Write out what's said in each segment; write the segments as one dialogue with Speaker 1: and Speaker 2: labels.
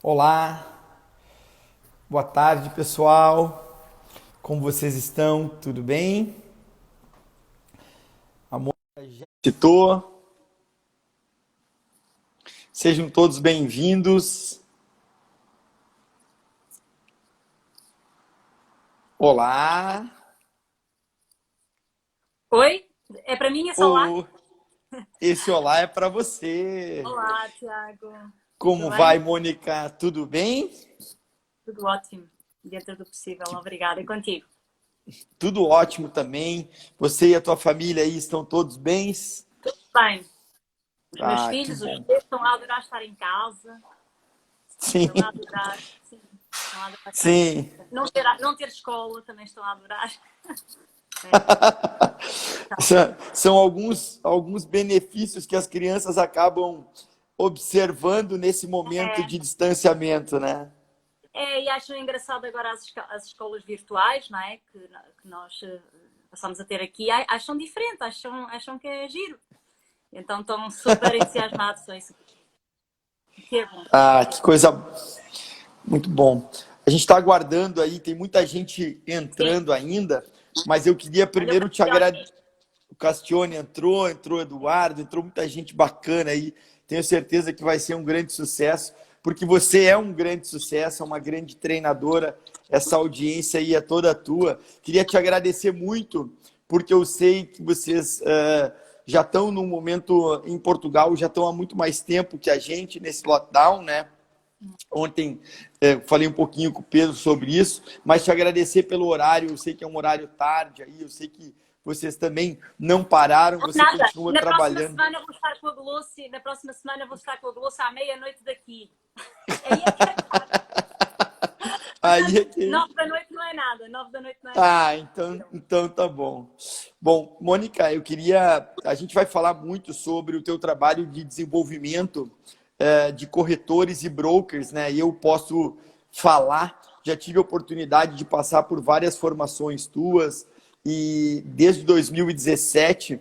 Speaker 1: Olá, boa tarde pessoal, como vocês estão? Tudo bem? Amor, citou, sejam todos bem-vindos. Olá,
Speaker 2: Oi? É para mim esse olá?
Speaker 1: oh, esse olá é para você.
Speaker 2: Olá, Tiago. Tudo
Speaker 1: Como vai,
Speaker 2: bem?
Speaker 1: Mônica? Tudo bem?
Speaker 2: Tudo ótimo, dentro do possível. Obrigada. E contigo?
Speaker 1: Tudo ótimo também. Você e a tua família aí estão todos bens?
Speaker 2: Bem, os meus
Speaker 1: Ah, que
Speaker 2: filhos, os
Speaker 1: bom.
Speaker 2: três, estão a adorar estar em casa.
Speaker 1: Sim,
Speaker 2: Estão a adorar, sim. Estão a adorar estar em
Speaker 1: sim.
Speaker 2: casa. Não ter escola, também estão a adorar. É, então,
Speaker 1: São alguns benefícios que as crianças acabam observando nesse momento
Speaker 2: é,
Speaker 1: de distanciamento, né?
Speaker 2: e acho engraçado agora as escolas virtuais, não é? Que nós passamos a ter aqui. Acham diferente, acham que é giro. Então estão super entusiasmados com isso. Que é bom.
Speaker 1: Ah, que coisa muito bom. A gente está aguardando aí, tem muita gente
Speaker 2: Sim.
Speaker 1: entrando ainda, mas eu queria
Speaker 2: Olha o
Speaker 1: primeiro te agradecer.
Speaker 2: Castione.
Speaker 1: O Castione entrou Eduardo, entrou muita gente bacana aí. Tenho certeza que vai ser um grande sucesso, porque você é um grande sucesso, é uma grande treinadora. Essa audiência aí é toda tua. Queria te agradecer muito, porque eu sei que vocês já estão num momento em Portugal, já estão há muito mais tempo que a gente nesse lockdown, né? Ontem falei um pouquinho com o Pedro sobre isso, mas te agradecer pelo horário. Eu sei que é um horário tarde aí, eu sei que vocês também não pararam, você
Speaker 2: Nada.
Speaker 1: continua
Speaker 2: Na próxima
Speaker 1: trabalhando.
Speaker 2: semana vou estar com a Glossi. Na próxima semana vou estar com a Glossi à meia-noite daqui. Aí é que é tarde.
Speaker 1: Aí
Speaker 2: Portanto,
Speaker 1: é que.
Speaker 2: 9 da noite não é nada. 9 da noite não é nada.
Speaker 1: Ah, então tá bom. Bom, Mônica, eu queria. A gente vai falar muito sobre o teu trabalho de desenvolvimento de corretores e brokers, né? E eu posso falar, já tive a oportunidade de passar por várias formações tuas, e desde 2017,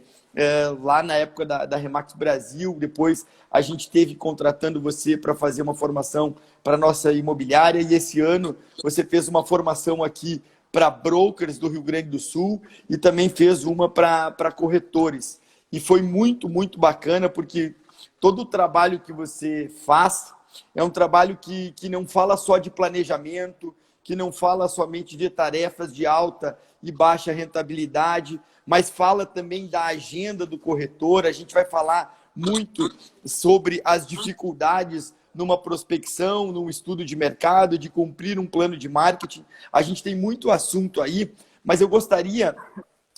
Speaker 1: lá na época da Remax Brasil, depois a gente teve contratando você para fazer uma formação para nossa imobiliária, e esse ano você fez uma formação aqui para brokers do Rio Grande do Sul e também fez uma para corretores. E foi muito, muito bacana, porque todo o trabalho que você faz é um trabalho que não fala só de planejamento, que não fala somente de tarefas de alta e baixa rentabilidade, mas fala também da agenda do corretor. A gente vai falar muito sobre as dificuldades numa prospecção, num estudo de mercado, de cumprir um plano de marketing. A gente tem muito assunto aí, mas eu gostaria,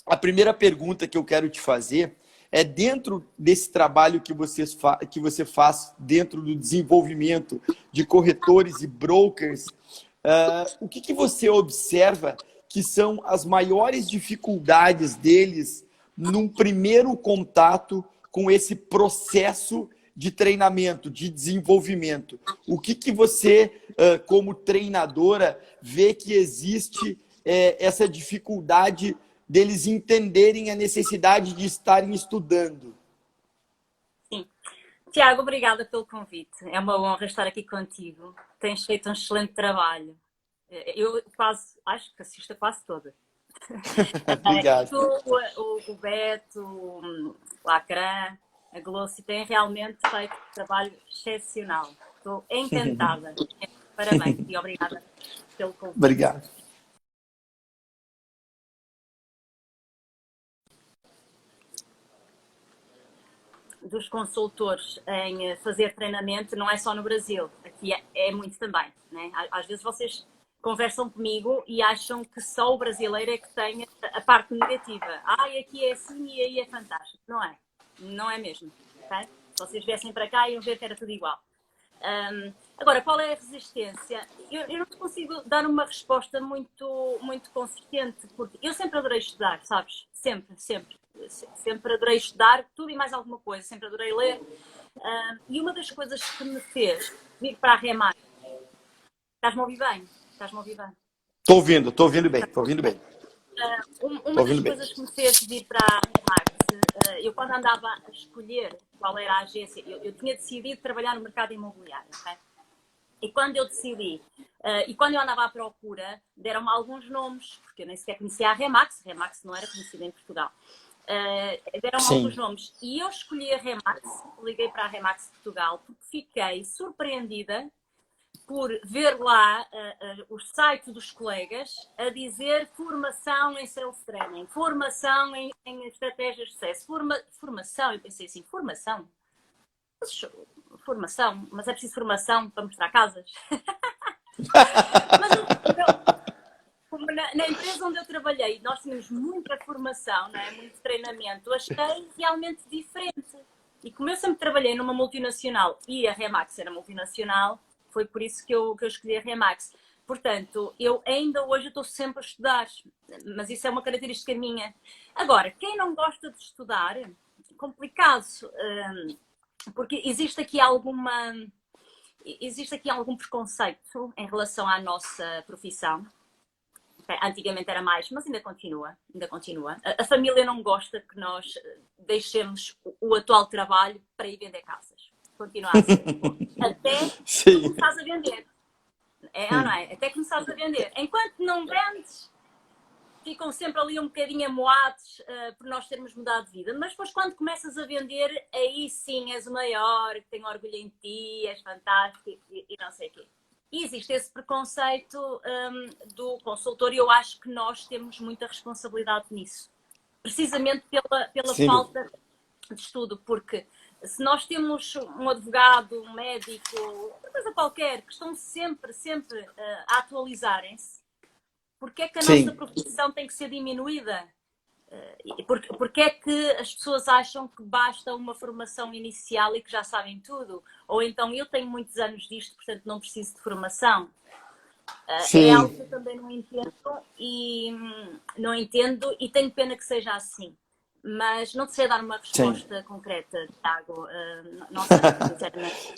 Speaker 1: a primeira pergunta que eu quero te fazer é, dentro desse trabalho que você faz dentro do desenvolvimento de corretores e brokers, o que você observa que são as maiores dificuldades deles num primeiro contato com esse processo de treinamento, de desenvolvimento? O que você, como treinadora, vê que existe essa dificuldade deles entenderem a necessidade de estarem estudando?
Speaker 2: Sim. Tiago, obrigada pelo convite. É uma honra estar aqui contigo. Tens feito um excelente trabalho. Eu quase, acho que assisto a quase toda.
Speaker 1: Obrigado.
Speaker 2: Tu, o Beto, o Acrã, a Glossi têm realmente feito um trabalho excepcional. Estou encantada. Parabéns e obrigada pelo convite.
Speaker 1: Obrigado.
Speaker 2: Dos consultores em fazer treinamento não é só no Brasil, aqui é muito também. Né? Às vezes vocês conversam comigo e acham que só o brasileiro é que tem a parte negativa. Aqui é assim e aí é fantástico. Não é. Não é mesmo. Okay? Se vocês viessem para cá iam ver que era tudo igual. Agora, qual é a resistência? Eu não consigo dar uma resposta muito consistente, porque eu sempre adorei estudar, sabes? Sempre, sempre. Sempre adorei estudar tudo e mais alguma coisa, sempre adorei ler. E uma das coisas que me fez vir para a Remar, estás-me a ouvir bem? Estás-me a ouvir bem?
Speaker 1: Estou ouvindo bem, estou ouvindo bem. Estou
Speaker 2: Uma das
Speaker 1: ouvindo bem.
Speaker 2: coisas que me fez vir para a Remax, eu quando andava a escolher qual era a agência, eu tinha decidido trabalhar no mercado imobiliário, ok? E quando eu decidi, e quando eu andava à procura, deram-me alguns nomes, porque eu nem sequer conhecia a Remax não era conhecida em Portugal. Deram-me alguns
Speaker 1: Sim.
Speaker 2: nomes e eu escolhi a Remax, liguei para a Remax Portugal, porque fiquei surpreendida por ver lá o site dos colegas a dizer formação em sales training, formação em estratégias de sucesso, formação. Eu pensei assim, formação? Formação? Mas é preciso formação para mostrar casas? Mas na empresa onde eu trabalhei, nós tínhamos muita formação, não é? Muito treinamento, achei realmente diferente. E como eu sempre trabalhei numa multinacional e a Remax era multinacional, foi por isso que eu escolhi a Remax. Portanto, eu ainda hoje estou sempre a estudar, mas isso é uma característica minha. Agora, quem não gosta de estudar, complicado, porque existe aqui algum preconceito em relação à nossa profissão. Antigamente era mais, mas ainda continua, ainda continua. A família não gosta que nós deixemos o atual trabalho para ir vender casas. Continua a ser. Até
Speaker 1: Sim.
Speaker 2: começares a vender. Não é? Até começares a vender. Enquanto não vendes, ficam sempre ali um bocadinho amoados por nós termos mudado de vida. Mas depois quando começas a vender, aí sim és o maior, que tenho orgulho em ti, és fantástico e não sei o quê. E existe esse preconceito do consultor e eu acho que nós temos muita responsabilidade nisso. Precisamente pela
Speaker 1: Sim.
Speaker 2: falta de estudo, porque se nós temos um advogado, um médico, uma coisa qualquer, que estão sempre a atualizarem-se, porque é que a nossa
Speaker 1: Sim.
Speaker 2: profissão tem que ser diminuída? Porque é que as pessoas acham que basta uma formação inicial e que já sabem tudo? Ou então eu tenho muitos anos disto, portanto não preciso de formação. É algo que
Speaker 1: Sim.
Speaker 2: eu também não entendo e tenho pena que seja assim. Mas não sei dar uma
Speaker 1: Sim.
Speaker 2: resposta concreta, Tiago. Não sei, sinceramente.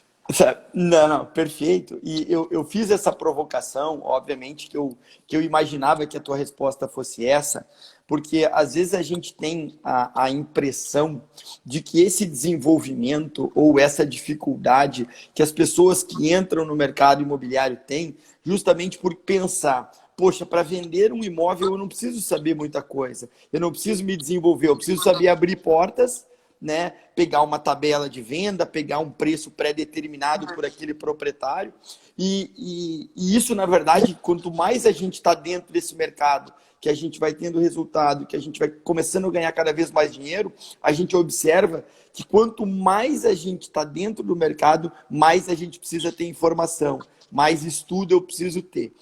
Speaker 1: Não, não, perfeito. E eu fiz essa provocação, obviamente, que eu imaginava que a tua resposta fosse essa, porque às vezes a gente tem a impressão de que esse desenvolvimento ou essa dificuldade que as pessoas que entram no mercado imobiliário têm, justamente por pensar, poxa, para vender um imóvel eu não preciso saber muita coisa, eu não preciso me desenvolver, eu preciso saber abrir portas, né, pegar uma tabela de venda, pegar um preço pré-determinado por aquele proprietário. E isso, na verdade, quanto mais a gente está dentro desse mercado, que a gente vai tendo resultado, que a gente vai começando a ganhar cada vez mais dinheiro, a gente observa que quanto mais a gente está dentro do mercado, mais a gente precisa ter informação, mais estudo eu preciso ter.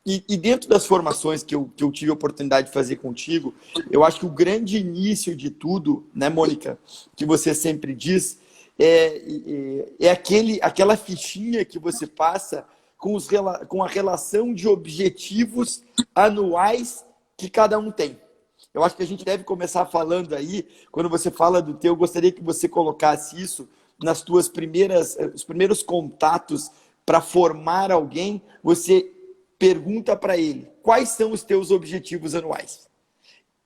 Speaker 1: E dentro das formações que eu tive a oportunidade de fazer contigo, eu acho que o grande início de tudo, né, Mônica, que você sempre diz, é aquela fichinha que você passa com a relação de objetivos anuais que cada um tem. Eu acho que a gente deve começar falando aí, quando você fala do teu, eu gostaria que você colocasse isso nas tuas os primeiros contatos para formar alguém, você pergunta para ele quais são os teus objetivos anuais.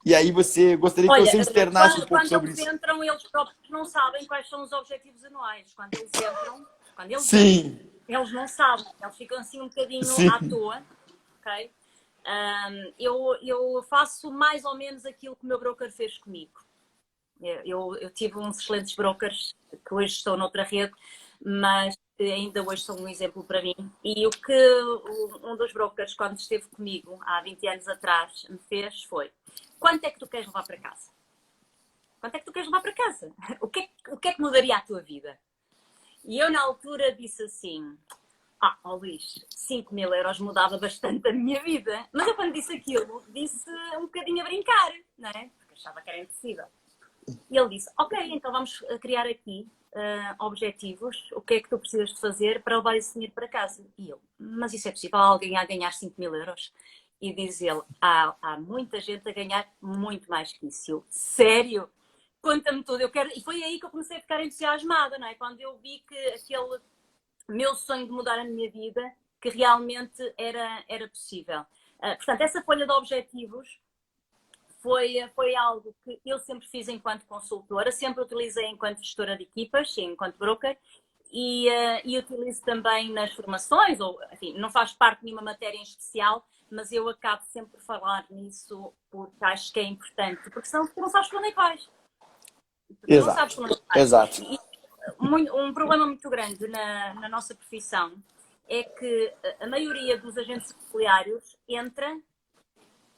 Speaker 1: E aí gostaria que
Speaker 2: Olha,
Speaker 1: você externasse um pouco
Speaker 2: quando
Speaker 1: sobre
Speaker 2: eles
Speaker 1: isso.
Speaker 2: entram, eles próprios não sabem quais são os objetivos anuais. Quando eles entram,
Speaker 1: Sim,
Speaker 2: eles não sabem. Eles ficam assim um bocadinho à
Speaker 1: sim,
Speaker 2: toa, ok? Eu faço mais ou menos aquilo que o meu broker fez comigo. Eu tive uns excelentes brokers que hoje estão noutra rede, mas que ainda hoje são um exemplo para mim. E o que um dos brokers, quando esteve comigo há 20 anos atrás, me fez foi: quanto é que tu queres levar para casa? Quanto é que tu queres levar para casa? O que é que mudaria a tua vida? E eu, na altura, disse assim: Luís, 5.000 € mudava bastante a minha vida. Mas eu, quando disse aquilo, disse um bocadinho a brincar, não é? Porque achava que era impossível. E ele disse: ok, então vamos criar aqui objetivos. O que é que tu precisas de fazer para levar esse dinheiro para casa? E eu: mas isso é possível alguém a ganhar 5.000 €? E diz ele: há muita gente a ganhar muito mais que isso. Eu: sério? Conta-me tudo. E foi aí que eu comecei a ficar entusiasmada, não é? Quando eu vi que aquele meu sonho de mudar a minha vida, que realmente era possível. Portanto, essa folha de objetivos foi algo que eu sempre fiz enquanto consultora, sempre utilizei enquanto gestora de equipas, enquanto broker, e utilizo também nas formações, ou enfim, não faz parte de nenhuma matéria em especial, mas eu acabo sempre por falar nisso porque acho que é importante, porque senão tu não sabes para onde é que vais. Tu não sabes
Speaker 1: Exato,
Speaker 2: para onde é que vais.
Speaker 1: exato.
Speaker 2: E um problema muito grande na nossa profissão é que a maioria dos agentes imobiliários entra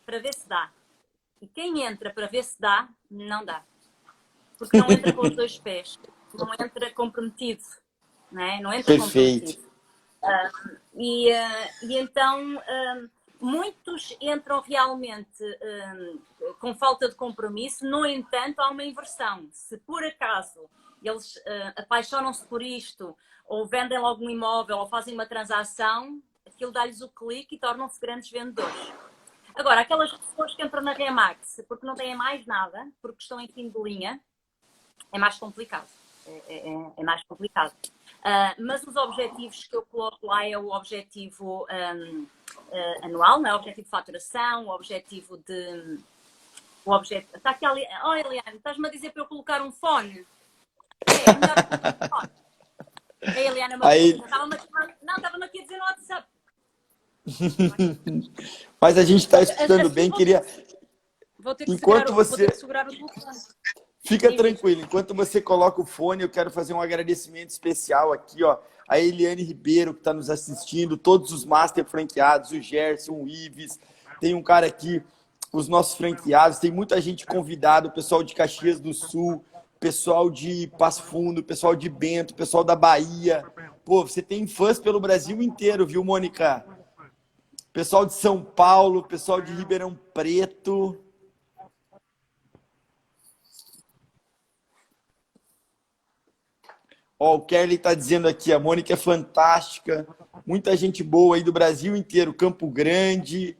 Speaker 2: para ver se dá. E quem entra para ver se dá, não dá. Porque não entra com os dois pés. Não entra comprometido. Não entra
Speaker 1: Perfeito.
Speaker 2: comprometido. E então muitos entram realmente com falta de compromisso. No entanto, há uma inversão. Se por acaso eles apaixonam-se por isto, ou vendem logo um imóvel, ou fazem uma transação, aquilo dá-lhes o clique e tornam-se grandes vendedores. Agora, aquelas pessoas que entram na Remax porque não têm mais nada, porque estão em fim de linha, é mais complicado. É mais complicado. Mas os objetivos que eu coloco lá é o objetivo anual, não é? O objetivo de faturação, o objetivo de... Está aqui ali... Oh, Eliane, estás-me a dizer para eu colocar um fone? É melhor eu colocar um fone. A Eliana estava-me aqui a dizer no WhatsApp.
Speaker 1: Mas a gente está escutando bem, queria...
Speaker 2: Vou ter que segurar o telefone.
Speaker 1: Fica tranquilo, enquanto você coloca o fone, eu quero fazer um agradecimento especial aqui, ó, a Eliane Ribeiro, que está nos assistindo, todos os master franqueados, o Gerson, o Ives, tem um cara aqui, os nossos franqueados, tem muita gente convidada, o pessoal de Caxias do Sul, pessoal de Passo Fundo, pessoal de Bento, pessoal da Bahia. Pô, você tem fãs pelo Brasil inteiro, viu, Mônica? Pessoal de São Paulo, pessoal de Ribeirão Preto. Ó, o Kelly está dizendo aqui, a Mônica é fantástica. Muita gente boa aí do Brasil inteiro, Campo Grande.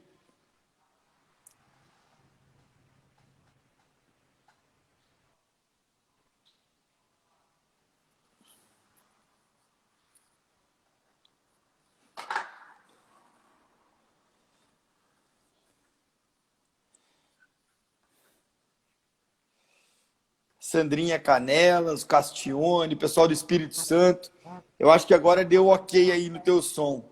Speaker 1: Sandrinha Canelas, Castione, pessoal do Espírito Santo. Eu acho que agora deu ok aí no teu som.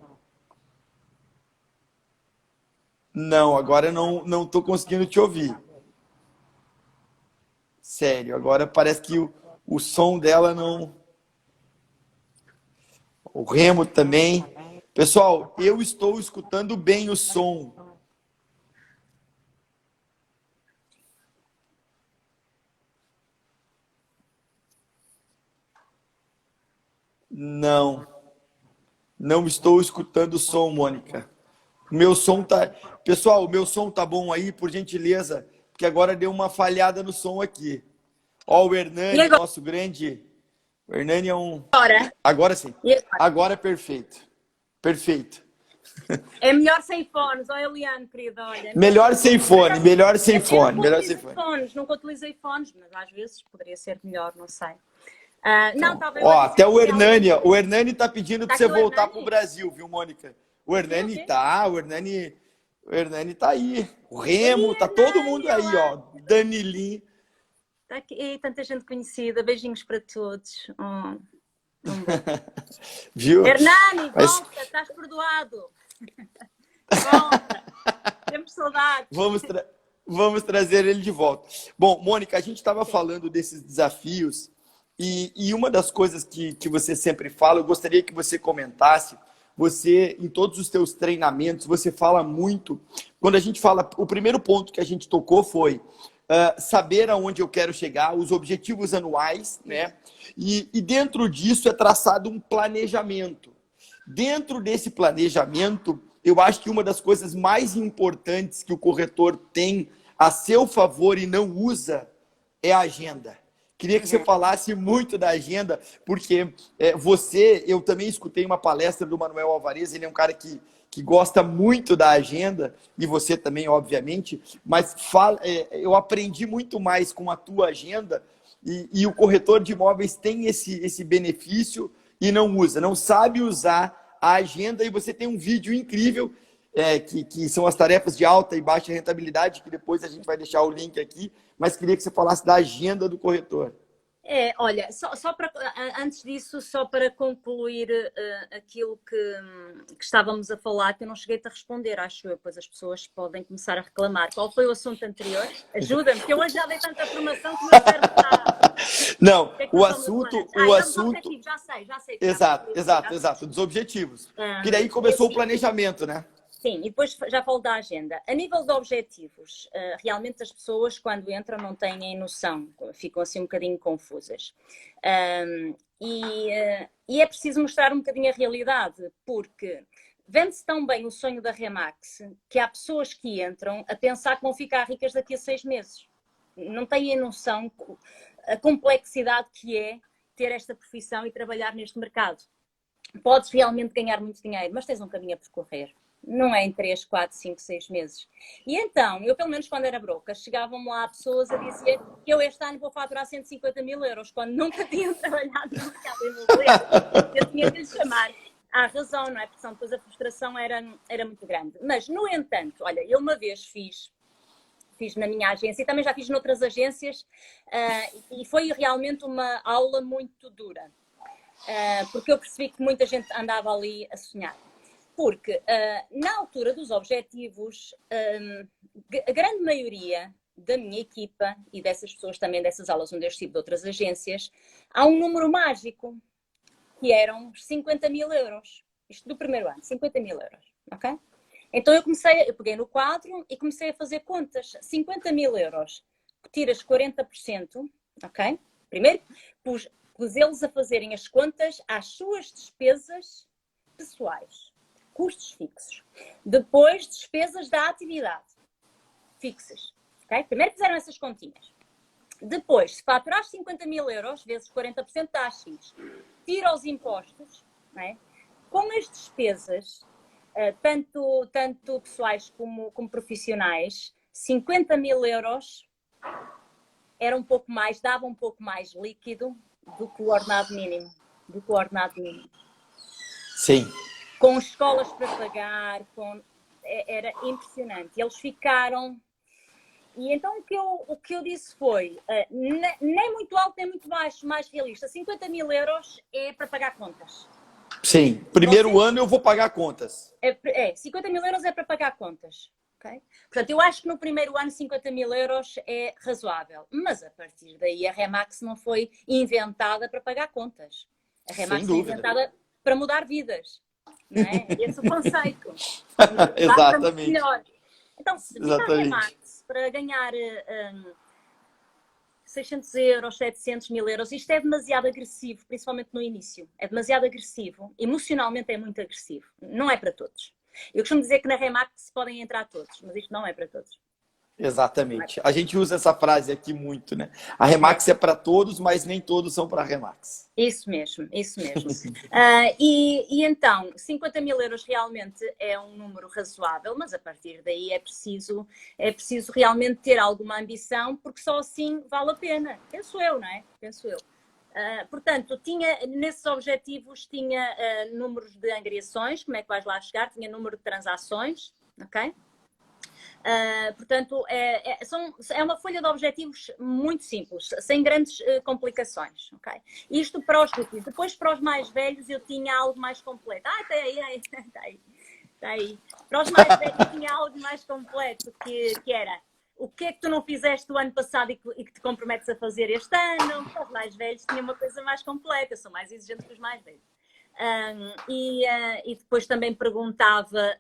Speaker 1: Não, agora não tô conseguindo te ouvir. Sério, agora parece que o som dela não... O Remo também. Pessoal, eu estou escutando bem o som. Não estou escutando o som, Mônica. O meu som tá... Pessoal, o meu som tá bom aí, por gentileza, porque agora deu uma falhada no som aqui. Ó, o Hernani, nosso grande... O Hernani é um... Agora sim. Agora é perfeito. Perfeito.
Speaker 2: É melhor sem fones, ó Eliane, querida, olha.
Speaker 1: Melhor sem fone, melhor sem fone. Melhor sem
Speaker 2: fone. Nunca utilizei fones, mas às vezes poderia ser melhor, não sei. Não, talvez.
Speaker 1: Ó, até o Hernani tá pedindo para você voltar pro Brasil, viu, Mônica? O Hernani tá aí. O Remo, tá todo mundo aí, ó. Danilinho.
Speaker 2: Tá aqui, tanta gente conhecida. Beijinhos para todos.
Speaker 1: Viu?
Speaker 2: Hernani, volta, estás perdoado. Volta. Temos saudades.
Speaker 1: Vamos trazer ele de volta. Bom, Mônica, a gente estava falando desses desafios e uma das coisas que você sempre fala, eu gostaria que você comentasse, você, em todos os teus treinamentos, você fala muito, quando a gente fala, o primeiro ponto que a gente tocou foi saber aonde eu quero chegar, os objetivos anuais, né? E dentro disso é traçado um planejamento. Dentro desse planejamento, eu acho que uma das coisas mais importantes que o corretor tem a seu favor e não usa é a agenda. Queria que você falasse muito da agenda, porque eu também escutei uma palestra do Manuel Alvarez, ele é um cara que gosta muito da agenda, e você também, obviamente, mas eu aprendi muito mais com a tua agenda, e o corretor de imóveis tem esse benefício e não usa, não sabe usar a agenda, e você tem um vídeo incrível, que são as tarefas de alta e baixa rentabilidade, que depois a gente vai deixar o link aqui, mas queria que você falasse da agenda do corretor.
Speaker 2: Olha, só para, antes disso, só para concluir aquilo que estávamos a falar, que eu não cheguei-te a responder, acho eu, pois as pessoas podem começar a reclamar. Qual foi o assunto anterior? Ajuda-me, que eu hoje já dei tanta formação que o meu cérebro está...
Speaker 1: Não,
Speaker 2: Que é que
Speaker 1: o
Speaker 2: nós estamos a falar
Speaker 1: assunto,
Speaker 2: antes?
Speaker 1: o
Speaker 2: Era dos
Speaker 1: assunto,
Speaker 2: objetivos, já sei.
Speaker 1: exato, dos objetivos. Que daí começou o planejamento, né?
Speaker 2: Sim, e depois já falo da agenda. A nível de objetivos, realmente as pessoas quando entram não têm noção, ficam assim um bocadinho confusas. E é preciso mostrar um bocadinho a realidade, porque vende-se tão bem o sonho da Remax que há pessoas que entram a pensar que vão ficar ricas daqui a 6 meses. Não têm noção a complexidade que é ter esta profissão e trabalhar neste mercado. Podes realmente ganhar muito dinheiro, mas tens um caminho a percorrer. Não é em 3, 4, 5, 6 meses. E então, eu pelo menos quando era broker, chegavam lá pessoas a dizer que eu este ano vou faturar 150 mil euros, quando nunca tinham trabalhado no mercado imobiliário. Eu tinha de lhes chamar à razão, não é? Porque depois a frustração era muito grande. Mas, no entanto, olha, eu uma vez fiz na minha agência e também já fiz noutras agências e foi realmente uma aula muito dura. Porque eu percebi que muita gente andava ali a sonhar. Porque na altura dos objetivos, a grande maioria da minha equipa e dessas pessoas também dessas aulas onde eu estive de outras agências, há um número mágico, que eram 50 mil euros. Isto do primeiro ano, 50 mil euros, ok? Então eu peguei no quadro e comecei a fazer contas. 50 mil euros, tiras 40%, ok? Primeiro, pus eles a fazerem as contas às suas despesas pessoais. Custos fixos. Depois, despesas da atividade. Fixas. Okay? Primeiro fizeram essas continhas. Depois, se faturares 50 mil euros, vezes 40% dá X. Tira os impostos. Não é? Com as despesas, tanto pessoais como profissionais, 50 mil euros era um pouco mais, dava um pouco mais líquido do que o ordenado mínimo.
Speaker 1: Sim.
Speaker 2: Com escolas para pagar, era impressionante. Eles ficaram... E então o que eu disse foi, nem muito alto, nem muito baixo, mais realista. 50 mil euros é para pagar contas.
Speaker 1: Sim, primeiro ano eu vou pagar contas.
Speaker 2: 50 mil euros é para pagar contas. Okay? Portanto, eu acho que no primeiro ano 50 mil euros é razoável. Mas a partir daí a Remax não foi inventada para pagar contas. A Remax foi inventada para mudar vidas. Não é? Esse é o conceito.
Speaker 1: Exatamente.
Speaker 2: Melhor. Então, se vir a Remax para ganhar 600 euros, 700 mil euros, isto é demasiado agressivo, principalmente no início. É demasiado agressivo. Emocionalmente é muito agressivo. Não é para todos. Eu costumo dizer que na Remax podem entrar todos, mas isto não é para todos.
Speaker 1: Exatamente. A gente usa essa frase aqui muito, né? A Remax é para todos, mas nem todos são para a Remax.
Speaker 2: Isso mesmo. E então, 50 mil euros realmente é um número razoável, mas a partir daí é preciso realmente ter alguma ambição, porque só assim vale a pena. Penso eu, não é? Portanto, nesses objetivos tinha números de angariações, como é que vais lá chegar, tinha número de transações, ok? Portanto, é uma folha de objetivos muito simples, sem grandes complicações, ok? Isto para os rookies. Depois, para os mais velhos, eu tinha algo mais completo. Está aí. Para os mais velhos, eu tinha algo mais completo, que era... O que é que tu não fizeste o ano passado e que te comprometes a fazer este ano? Para os mais velhos tinha uma coisa mais completa. Eu sou mais exigente que os mais velhos. E depois também perguntava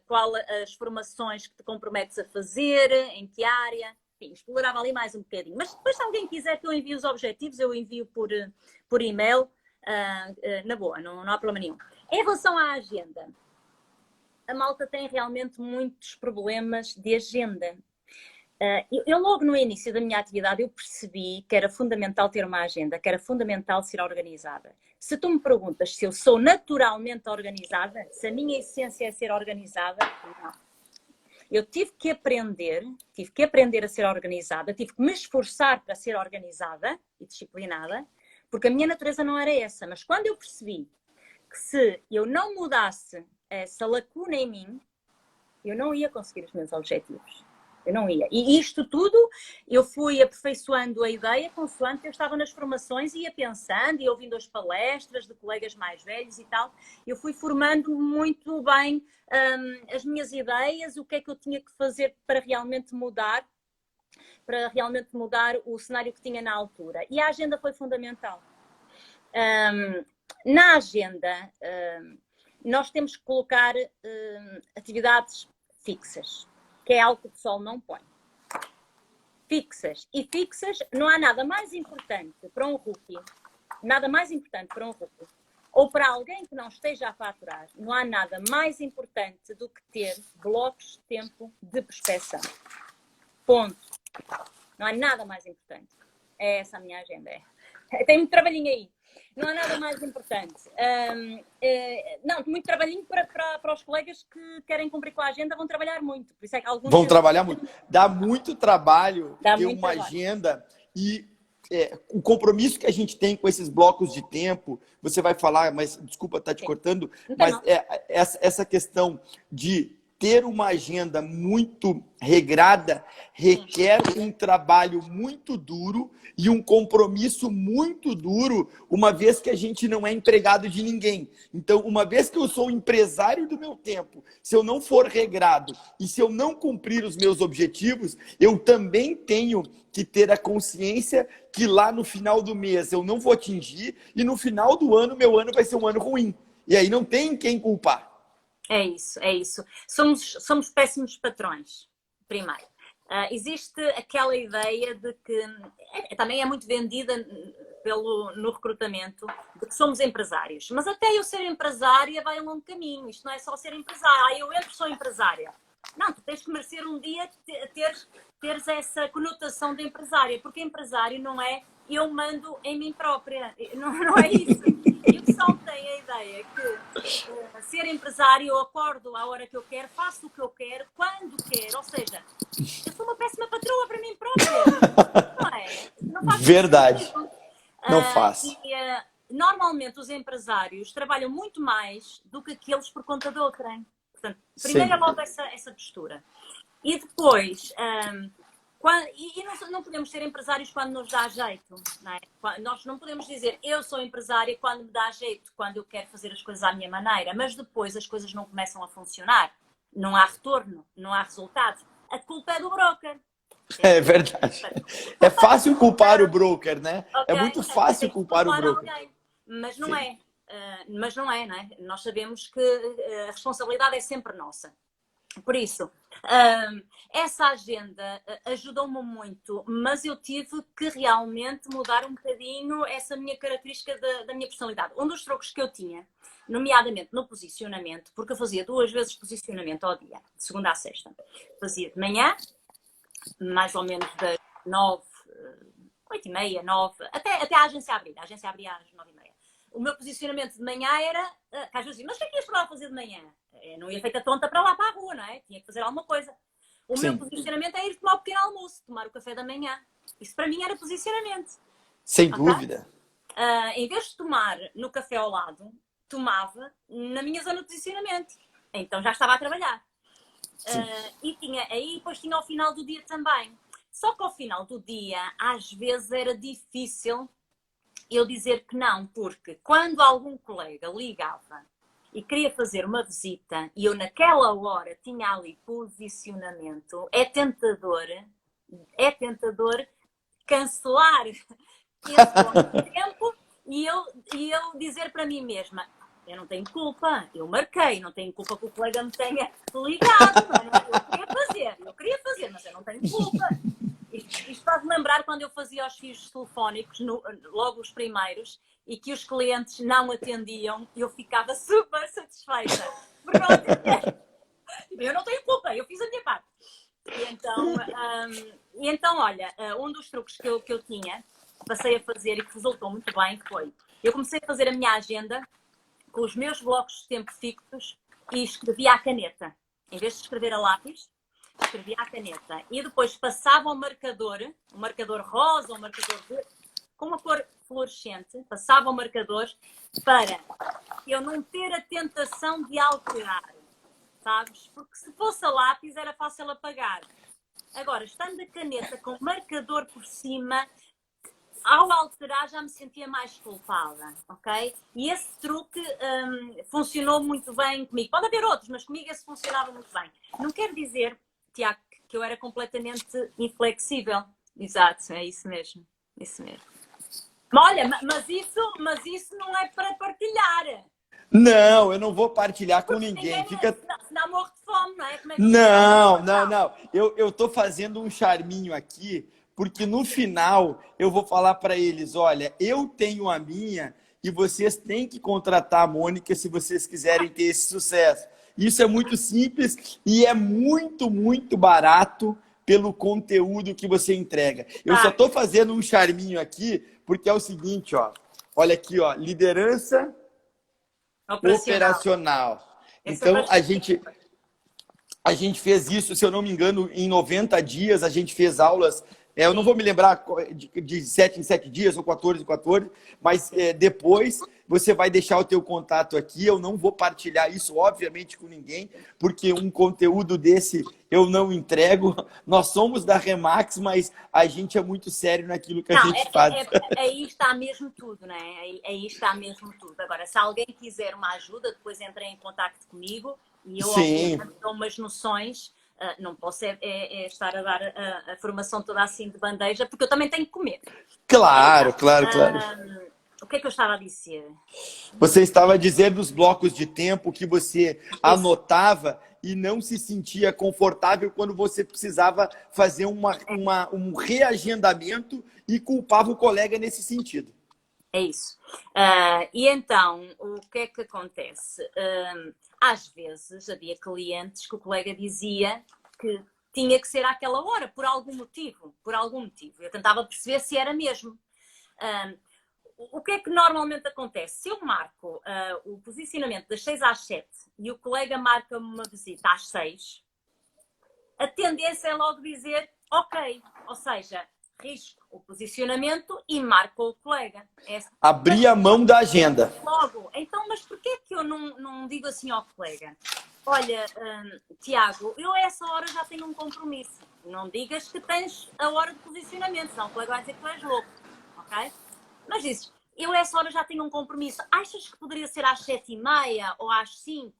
Speaker 2: qual as formações que te comprometes a fazer, em que área. Enfim, explorava ali mais um bocadinho. Mas depois, se alguém quiser que eu envie os objetivos, eu envio por e-mail. Na boa, não há problema nenhum. Em relação à agenda, a malta tem realmente muitos problemas de agenda. Eu logo no início da minha atividade eu percebi que era fundamental ter uma agenda, que era fundamental ser organizada. Se tu me perguntas se eu sou naturalmente organizada, se a minha essência é ser organizada, não. Eu tive que aprender a ser organizada, tive que me esforçar para ser organizada e disciplinada, porque a minha natureza não era essa. Mas quando eu percebi que se eu não mudasse essa lacuna em mim, eu não ia conseguir os meus objetivos. Eu não ia. E isto tudo, eu fui aperfeiçoando a ideia consoante eu estava nas formações e ia pensando e ouvindo as palestras de colegas mais velhos e tal. Eu fui formando muito bem as minhas ideias, o que é que eu tinha que fazer para realmente mudar o cenário que tinha na altura. E a agenda foi fundamental. Na agenda, nós temos que colocar atividades fixas, que é algo que o pessoal não põe. Fixas. E fixas, não há nada mais importante para um rookie, ou para alguém que não esteja a faturar, não há nada mais importante do que ter blocos de tempo de prospecção. Ponto. Não há nada mais importante. É essa a minha agenda. Tem muito trabalhinho aí. Não há nada mais importante. Não, muito trabalhinho para os colegas que querem cumprir com a agenda, vão trabalhar muito. Por isso é que alguns
Speaker 1: vão trabalhar muito. Dá muito trabalho ter
Speaker 2: muito
Speaker 1: uma
Speaker 2: trabalho.
Speaker 1: agenda e o compromisso que a gente tem com esses blocos de tempo, você vai falar, mas desculpa estar te cortando, mas essa questão de ter uma agenda muito regrada requer um trabalho muito duro e um compromisso muito duro, uma vez que a gente não é empregado de ninguém. Então, uma vez que eu sou empresário do meu tempo, se eu não for regrado e se eu não cumprir os meus objetivos, eu também tenho que ter a consciência que lá no final do mês eu não vou atingir e no final do ano, meu ano vai ser um ano ruim. E aí não tem quem culpar.
Speaker 2: É isso. Somos péssimos patrões, primeiro. Existe aquela ideia de que também é muito vendida no recrutamento, de que somos empresários. Mas até eu ser empresária vai um longo caminho. Isto não é só ser empresária. Eu entro, sou empresária. Não, tu tens que merecer um dia teres essa conotação de empresária, porque empresário não é eu mando em mim própria. Não é isso. E o pessoal tem a ideia que ser empresário, eu acordo à hora que eu quero, faço o que eu quero, quando quero. Ou seja, eu sou uma péssima patroa para mim própria. Não é? Não faz
Speaker 1: Verdade.
Speaker 2: sentido.
Speaker 1: Não faz.
Speaker 2: Normalmente os empresários trabalham muito mais do que aqueles por conta de outrem. Portanto, primeiro é logo essa postura. E depois... não podemos ser empresários quando nos dá jeito, não é? Nós não podemos dizer eu sou empresária quando me dá jeito, quando eu quero fazer as coisas à minha maneira, mas depois as coisas não começam a funcionar, não há retorno, não há resultados. A culpa é do broker.
Speaker 1: É verdade. É fácil culpar o broker, né? Okay. É muito fácil culpar o broker.
Speaker 2: Alguém, mas não é. Não é? Nós sabemos que a responsabilidade é sempre nossa. Por isso, essa agenda ajudou-me muito, mas eu tive que realmente mudar um bocadinho essa minha característica da minha personalidade. Um dos truques que eu tinha, nomeadamente no posicionamento, porque eu fazia 2 vezes posicionamento ao dia, de segunda a sexta. Fazia de manhã, mais ou menos das 9, 8h30, 9, até a agência abrir. A agência abria às 9h30. O meu posicionamento de manhã era, que às vezes, mas o que é que ias para lá fazer de manhã? Eu não ia feita tonta para lá, para a rua, não é? Tinha que fazer alguma coisa. O meu posicionamento é ir tomar o pequeno almoço, tomar o café da manhã. Isso para mim era posicionamento.
Speaker 1: Sem dúvida.
Speaker 2: Em vez de tomar no café ao lado, tomava na minha zona de posicionamento. Então já estava a trabalhar. E depois tinha ao final do dia também. Só que ao final do dia, às vezes era difícil eu dizer que não, porque quando algum colega ligava e queria fazer uma visita e eu naquela hora tinha ali posicionamento, é tentador cancelar esse tempo e eu dizer para mim mesma, eu não tenho culpa, eu marquei, não tenho culpa que o colega me tenha ligado, eu queria fazer, mas eu não tenho culpa. Isto faz-me lembrar quando eu fazia os fios telefónicos, logo os primeiros, e que os clientes não atendiam, eu ficava super satisfeita. Porque não atendia. Eu não tenho culpa, eu fiz a minha parte. E então, olha, um dos truques que eu tinha, passei a fazer e que resultou muito bem, foi, eu comecei a fazer a minha agenda com os meus blocos de tempo fixos e escrevia à caneta. Em vez de escrever a lápis, escrevia à caneta e depois passava um marcador rosa, um marcador verde, com uma cor fluorescente, passava o marcador para eu não ter a tentação de alterar, sabes? Porque se fosse a lápis era fácil apagar. Agora, estando a caneta com marcador por cima, ao alterar já me sentia mais culpada, ok? E esse truque funcionou muito bem comigo. Pode haver outros, mas comigo esse funcionava muito bem. Não quer dizer, Tiago, que eu era completamente inflexível. Exato, é isso mesmo. Isso mesmo. Olha, mas isso não é para partilhar.
Speaker 1: Não, eu não vou partilhar com ninguém. Fica...
Speaker 2: Senão morro de fome, não é? Como é que
Speaker 1: Não. Eu tô fazendo um charminho aqui, porque no final eu vou falar para eles, olha, eu tenho a minha e vocês têm que contratar a Mônica se vocês quiserem ter esse sucesso. Isso é muito simples e é muito, muito barato pelo conteúdo que você entrega. Eu só tô fazendo um charminho aqui, porque é o seguinte, ó. Olha aqui, ó, liderança operacional. Então, a gente fez isso, se eu não me engano, em 90 dias, a gente fez aulas, eu não vou me lembrar de 7 em 7 dias ou 14 em 14, mas depois você vai deixar o teu contato aqui, eu não vou partilhar isso, obviamente, com ninguém, porque um conteúdo desse eu não entrego. Nós somos da Remax, mas a gente é muito sério naquilo que a gente faz.
Speaker 2: Aí está mesmo tudo, né? Aí está mesmo tudo. Agora, se alguém quiser uma ajuda, depois entre em contato comigo e eu dou umas noções. Não posso estar a dar a formação toda assim de bandeja, porque eu também tenho que comer.
Speaker 1: Claro.
Speaker 2: O que é que eu estava a dizer?
Speaker 1: Você estava a dizer dos blocos de tempo que você anotava e não se sentia confortável quando você precisava fazer um reagendamento e culpava o colega nesse sentido.
Speaker 2: É isso. E então, o que é que acontece? Às vezes havia clientes que o colega dizia que tinha que ser àquela hora, por algum motivo. Eu tentava perceber se era mesmo. O que é que normalmente acontece? Se eu marco o posicionamento das 6 às 7 e o colega marca-me uma visita às 6, a tendência é logo dizer ok, ou seja, risco o posicionamento e marco o colega.
Speaker 1: Abrir a mão da agenda.
Speaker 2: Logo, então, mas porquê que eu não digo assim ao colega? Olha, Tiago, eu a essa hora já tenho um compromisso. Não digas que tens a hora de posicionamento, senão o colega vai dizer que tu és louco, ok? Mas dizes, eu a essa hora já tenho um compromisso. Achas que poderia ser às 7h30 ou às 5?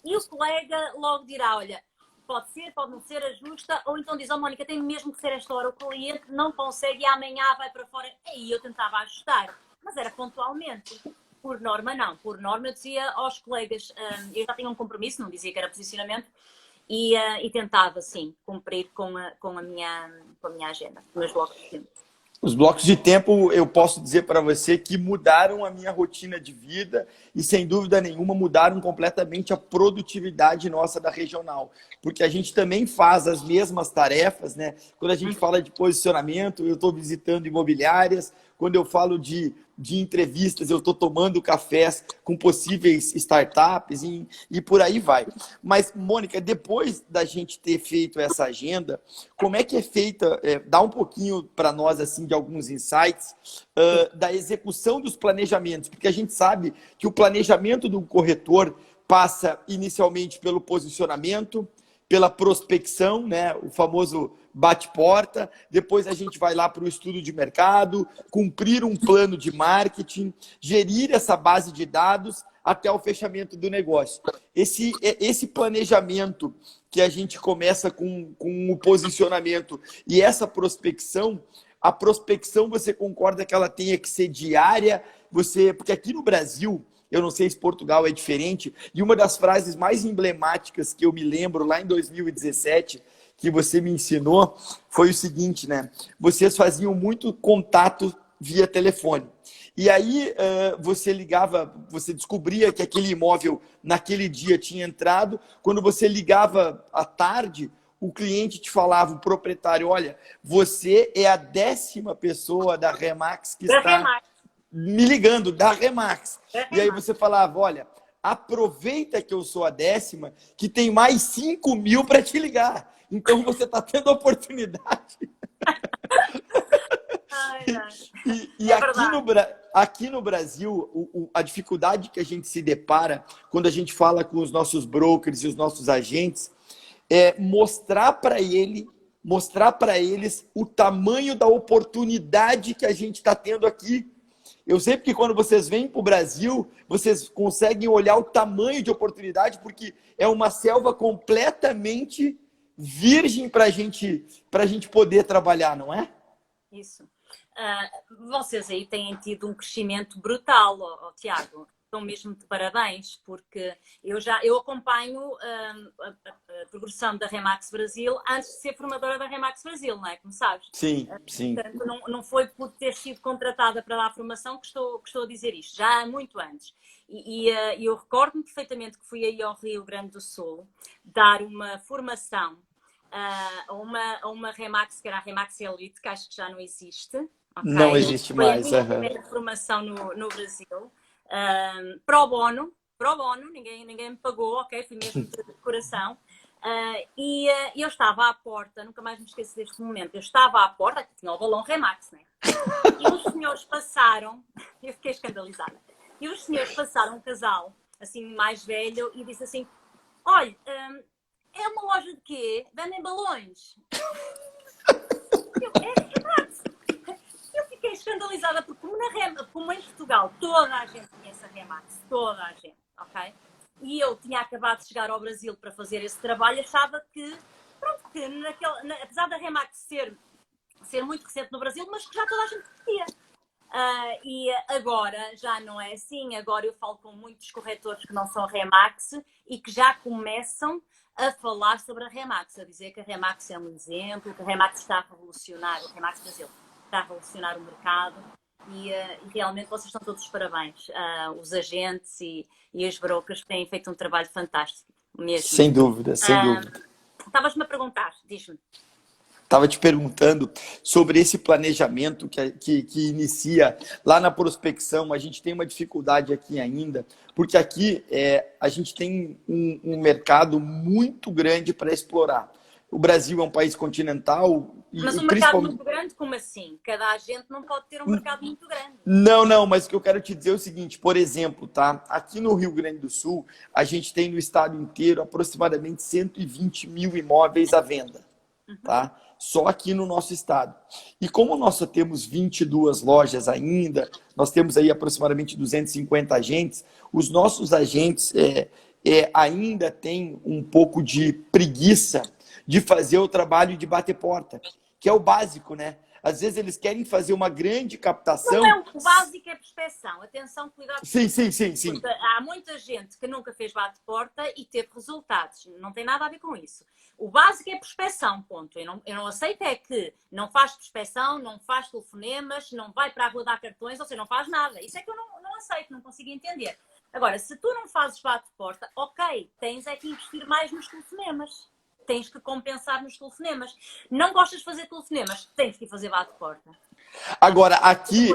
Speaker 2: E o colega logo dirá, olha, pode ser, pode não ser, ajusta. Ou então diz, Mónica, tem mesmo que ser esta hora. O cliente não consegue e amanhã vai para fora. Aí eu tentava ajustar. Mas era pontualmente. Por norma, não. Por norma, eu dizia aos colegas, eu já tinha um compromisso, não dizia que era posicionamento, e tentava, sim, cumprir com a minha agenda, com os meus blocos de tempo.
Speaker 1: Os blocos de tempo, eu posso dizer para você que mudaram a minha rotina de vida e, sem dúvida nenhuma, mudaram completamente a produtividade nossa da regional. Porque a gente também faz as mesmas tarefas, né? Quando a gente fala de posicionamento, eu estou visitando imobiliárias. Quando eu falo de entrevistas, eu estou tomando cafés com possíveis startups e por aí vai. Mas, Mônica, depois da gente ter feito essa agenda, como é que é feita? Dá um pouquinho para nós assim de alguns insights da execução dos planejamentos, porque a gente sabe que o planejamento do corretor passa inicialmente pelo posicionamento, pela prospecção, né? O famoso bate-porta, depois a gente vai lá para o estudo de mercado, cumprir um plano de marketing, gerir essa base de dados até o fechamento do negócio. Esse planejamento que a gente começa com o posicionamento e essa prospecção, a prospecção você concorda que ela tenha que ser diária? Porque aqui no Brasil, eu não sei se Portugal é diferente, e uma das frases mais emblemáticas que eu me lembro lá em 2017, que você me ensinou, foi o seguinte, né? Vocês faziam muito contato via telefone. E aí você ligava, você descobria que aquele imóvel naquele dia tinha entrado. Quando você ligava à tarde, o cliente te falava, o proprietário, olha, você é a 10ª pessoa da Remax que está me ligando, da Remax. E aí você falava, olha, aproveita que eu sou a 10ª, que tem mais 5.000 para te ligar. Então você está tendo a oportunidade. E aqui no Brasil, a dificuldade que a gente se depara quando a gente fala com os nossos brokers e os nossos agentes é mostrar para ele mostrar para eles o tamanho da oportunidade que a gente está tendo aqui. Eu sei que quando vocês vêm para o Brasil, vocês conseguem olhar o tamanho de oportunidade, porque é uma selva completamente virgem para a gente poder trabalhar, não é?
Speaker 2: Isso. Vocês aí têm tido um crescimento brutal, Tiago. Estão mesmo de parabéns, porque eu acompanho a progressão da Remax Brasil antes de ser formadora da Remax Brasil, não é? Como sabes?
Speaker 1: Sim, sim.
Speaker 2: Portanto, não foi por ter sido contratada para dar formação que estou a dizer isto, já há muito antes. E eu recordo-me perfeitamente que fui aí ao Rio Grande do Sul dar uma formação a uma Remax, que era a Remax Elite, que acho que já não existe. Okay?
Speaker 1: Não existe mais.
Speaker 2: Foi a minha primeira formação no Brasil. Pro bono, ninguém me pagou, ok? Fui mesmo de coração. E eu estava à porta, nunca mais me esqueço deste momento, eu estava à porta, tinha o balão Remax, né? E os senhores passaram, eu fiquei escandalizada, e os senhores passaram, um casal, assim, mais velho, e disse assim, olha, é uma loja de quê? Vendem balões. Eu fiquei escandalizada porque como em Portugal toda a gente conhece a Remax, toda a gente, ok? E eu tinha acabado de chegar ao Brasil para fazer esse trabalho, achava que, pronto, que apesar da Remax ser muito recente no Brasil, mas que já toda a gente conhecia. E agora já não é assim, agora eu falo com muitos corretores que não são Remax e que já começam a falar sobre a Remax, a dizer que a Remax é um exemplo, que a Remax está a revolucionar, o Remax Brasil está a revolucionar o mercado e realmente vocês estão todos os parabéns. Os agentes e os brokers têm feito um trabalho fantástico mesmo.
Speaker 1: Sem dúvida, sem dúvida.
Speaker 2: Estavas-me a perguntar, diz-me.
Speaker 1: Estava te perguntando sobre esse planejamento que inicia lá na prospecção. A gente tem uma dificuldade aqui ainda, porque aqui a gente tem um mercado muito grande para explorar. O Brasil é um país continental.
Speaker 2: Mas um mercado muito grande, como assim? Cada agente não pode ter um mercado muito grande.
Speaker 1: Não, mas o que eu quero te dizer é o seguinte, por exemplo, tá? Aqui no Rio Grande do Sul, a gente tem no estado inteiro aproximadamente 120 mil imóveis à venda, tá? Só aqui no nosso estado. E como nós só temos 22 lojas ainda, nós temos aí aproximadamente 250 agentes, os nossos agentes ainda têm um pouco de preguiça de fazer o trabalho de bater porta, que é o básico, né? Às vezes eles querem fazer uma grande captação.
Speaker 2: Não, o básico é prospeção. Atenção, cuidado.
Speaker 1: Sim.
Speaker 2: Porque há muita gente que nunca fez bate-porta e teve resultados. Não tem nada a ver com isso. O básico é prospeção, ponto. Eu não aceito é que não faz prospeção, não faz telefonemas, não vai para a rua dar cartões, ou seja, não faz nada. Isso é que eu não aceito, não consigo entender. Agora, se tu não fazes bate-porta, ok, tens é que investir mais nos telefonemas. Tens que compensar nos telefonemas. Não gostas de fazer telefonemas, tens que fazer bate-porta.
Speaker 1: Agora, aqui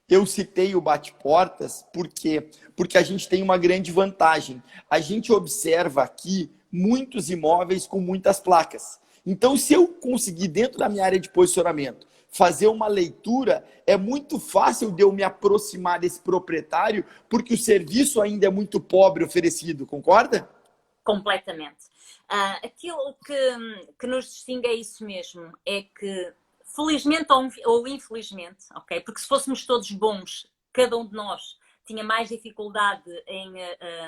Speaker 1: eu citei o bate-portas porque a gente tem uma grande vantagem. A gente observa aqui muitos imóveis com muitas placas. Então, se eu conseguir, dentro da minha área de posicionamento, fazer uma leitura, é muito fácil de eu me aproximar desse proprietário, porque o serviço ainda é muito pobre oferecido, concorda?
Speaker 2: Completamente. Aquilo que nos distingue é isso mesmo, é que felizmente ou infelizmente, ok? Porque se fôssemos todos bons, cada um de nós tinha mais dificuldade em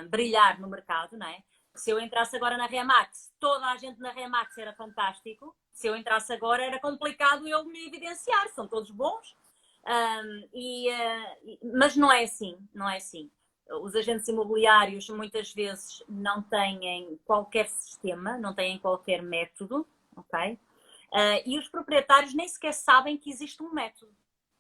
Speaker 2: brilhar no mercado, não é? Se eu entrasse agora na Remax, toda a gente na Remax era fantástico. Se eu entrasse agora era complicado eu me evidenciar, são todos bons. Mas não é assim, não é assim. Os agentes imobiliários muitas vezes não têm qualquer sistema, não têm qualquer método, ok? E os proprietários nem sequer sabem que existe um método,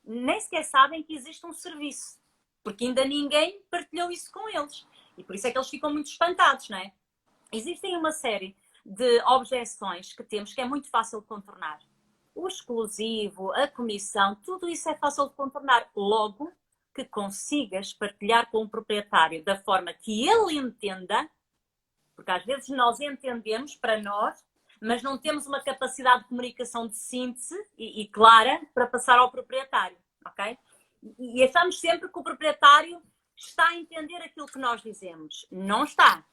Speaker 2: nem sequer sabem que existe um serviço, porque ainda ninguém partilhou isso com eles. E por isso é que eles ficam muito espantados, não é? Existem uma série de objeções que temos que é muito fácil de contornar. O exclusivo, a comissão, tudo isso é fácil de contornar. Logo que consigas partilhar com o proprietário da forma que ele entenda, porque às vezes nós entendemos para nós, mas não temos uma capacidade de comunicação de síntese e clara para passar ao proprietário, ok? E achamos sempre que o proprietário está a entender aquilo que nós dizemos. Não está.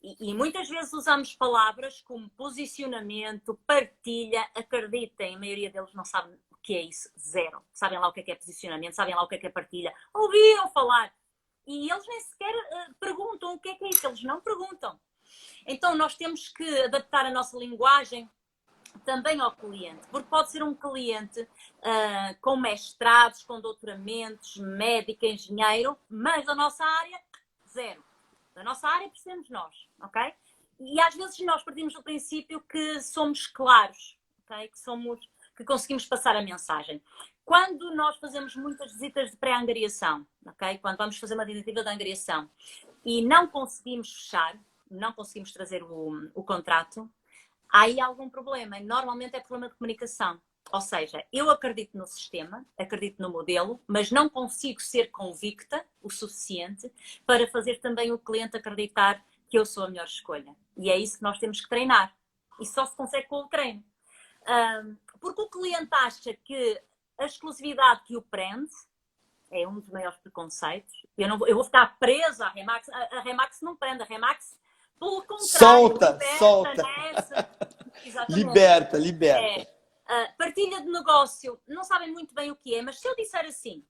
Speaker 2: E muitas vezes usamos palavras como posicionamento, partilha, acreditem, a maioria deles não sabe o que é isso, zero. Sabem lá o que é posicionamento, sabem lá o que é partilha. Ouviram falar. E eles nem sequer perguntam o que é isso, eles não perguntam. Então nós temos que adaptar a nossa linguagem também ao cliente, porque pode ser um cliente com mestrados, com doutoramentos, médico, engenheiro, mas da nossa área, zero. Da nossa área precisamos nós, ok? E às vezes nós partimos do princípio que somos claros, ok? Que conseguimos passar a mensagem. Quando nós fazemos muitas visitas de pré-angariação, ok? Quando vamos fazer uma tentativa de angariação e não conseguimos fechar, não conseguimos trazer o contrato, há aí algum problema. Normalmente é problema de comunicação. Ou seja, eu acredito no sistema, acredito no modelo, mas não consigo ser convicta o suficiente para fazer também o cliente acreditar que eu sou a melhor escolha. E é isso que nós temos que treinar. E só se consegue com o treino. Porque o cliente acha que a exclusividade que o prende é um dos maiores preconceitos. Eu vou ficar presa à Remax. A Remax não prende. A Remax, pelo contrário,
Speaker 1: solta,
Speaker 2: liberta,
Speaker 1: solta.
Speaker 2: Exatamente.
Speaker 1: Liberta.
Speaker 2: Partilha de negócio, não sabem muito bem o que é, mas se eu disser assim,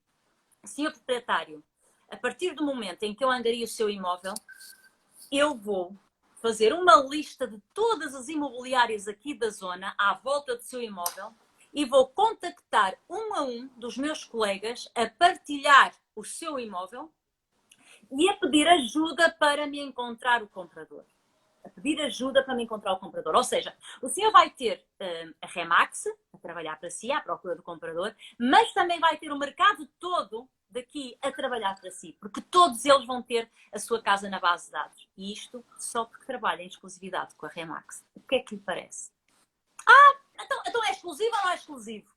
Speaker 2: senhor proprietário, a partir do momento em que eu angario o seu imóvel, eu vou fazer uma lista de todas as imobiliárias aqui da zona, à volta do seu imóvel, e vou contactar um a um dos meus colegas a partilhar o seu imóvel e a pedir ajuda para me encontrar o comprador. A pedir ajuda para me encontrar o comprador. Ou seja, o senhor vai ter a Remax a trabalhar para si, à procura do comprador, mas também vai ter o mercado todo daqui a trabalhar para si, porque todos eles vão ter a sua casa na base de dados. E isto só porque trabalha em exclusividade com a Remax. O que é que lhe parece? Então é exclusivo ou não é exclusivo?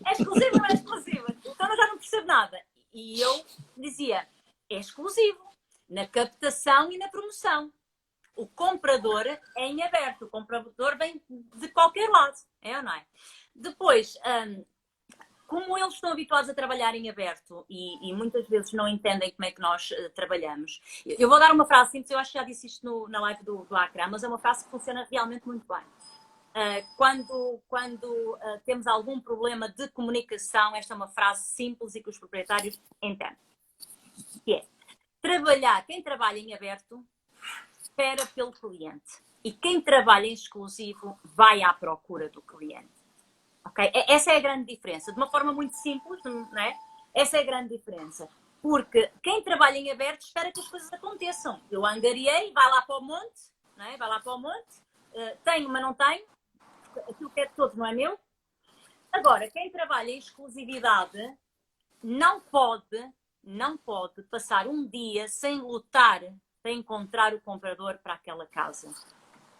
Speaker 2: É exclusivo ou não é exclusivo? Então eu já não percebo nada. E eu dizia, é exclusivo na captação e na promoção. O comprador é em aberto, o comprador vem de qualquer lado, é ou não é? Depois, como eles estão habituados a trabalhar em aberto e muitas vezes não entendem como é que nós trabalhamos, eu vou dar uma frase simples, eu acho que já disse isto na live do Acra, mas é uma frase que funciona realmente muito bem. Quando temos algum problema de comunicação, esta é uma frase simples e que os proprietários entendem. Que é, quem trabalha em aberto espera pelo cliente. E quem trabalha em exclusivo vai à procura do cliente. Okay? Essa é a grande diferença. De uma forma muito simples, não é? Essa é a grande diferença. Porque quem trabalha em aberto espera que as coisas aconteçam. Eu angariei, vai lá para o monte, não é? Vai lá para o monte, tenho, mas não tenho. Aquilo que é de todos não é meu. Agora, quem trabalha em exclusividade não pode passar um dia sem lutar para encontrar o comprador para aquela casa.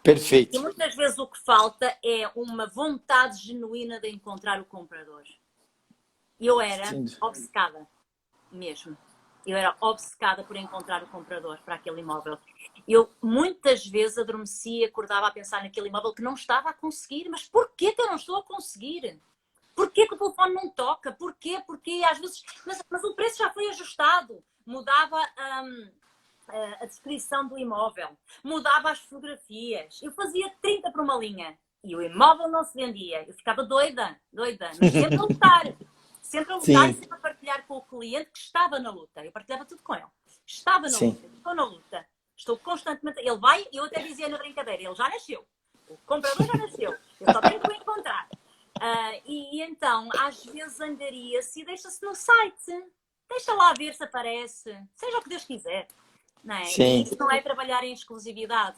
Speaker 1: Perfeito.
Speaker 2: E muitas vezes o que falta é uma vontade genuína de encontrar o comprador. Eu era obcecada mesmo. Eu era obcecada por encontrar o comprador para aquele imóvel. Eu muitas vezes adormecia, acordava a pensar naquele imóvel que não estava a conseguir. Mas porquê que eu não estou a conseguir? Porquê que o telefone não toca? Porquê? Porque às vezes... Mas o preço já foi ajustado. Mudava a descrição do imóvel. Mudava as fotografias. Eu fazia 30 por uma linha. E o imóvel não se vendia. Eu ficava doida. Mas sempre a lutar. Sempre a lutar e sempre a partilhar com o cliente que estava na luta. Eu partilhava tudo com ele. Estava na luta. Estou na luta. Estou constantemente... Ele vai, eu até dizia na brincadeira, ele já nasceu. O comprador já nasceu. Eu só tenho que o encontrar. E então, às vezes angaria-se e deixa-se no site. Deixa lá ver se aparece. Seja o que Deus quiser. Não é? Isso não é trabalhar em exclusividade.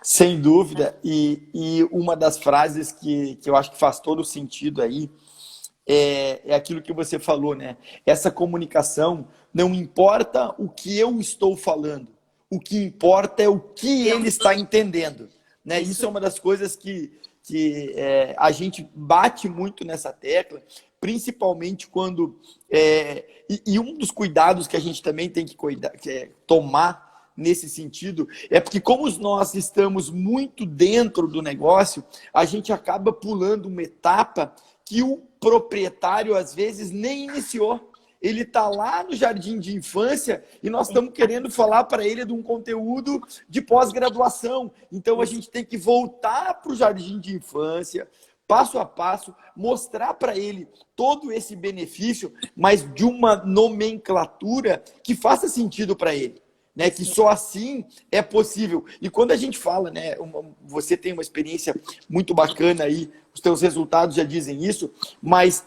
Speaker 1: Sem dúvida. E uma das frases que eu acho que faz todo o sentido aí é aquilo que você falou, né? Essa comunicação, não importa o que eu estou falando. O que importa é o que ele está entendendo. Né? Isso é uma das coisas que a gente bate muito nessa tecla, principalmente quando... E um dos cuidados que a gente também tem que tomar nesse sentido é porque como nós estamos muito dentro do negócio, a gente acaba pulando uma etapa que o proprietário, às vezes, nem iniciou. ele está lá no jardim de infância e nós estamos querendo falar para ele de um conteúdo de pós-graduação. Então, a gente tem que voltar para o jardim de infância, passo a passo, mostrar para ele todo esse benefício, mas de uma nomenclatura que faça sentido para ele. Né, que só assim é possível. E quando a gente fala, né, você tem uma experiência muito bacana aí, os teus resultados já dizem isso, mas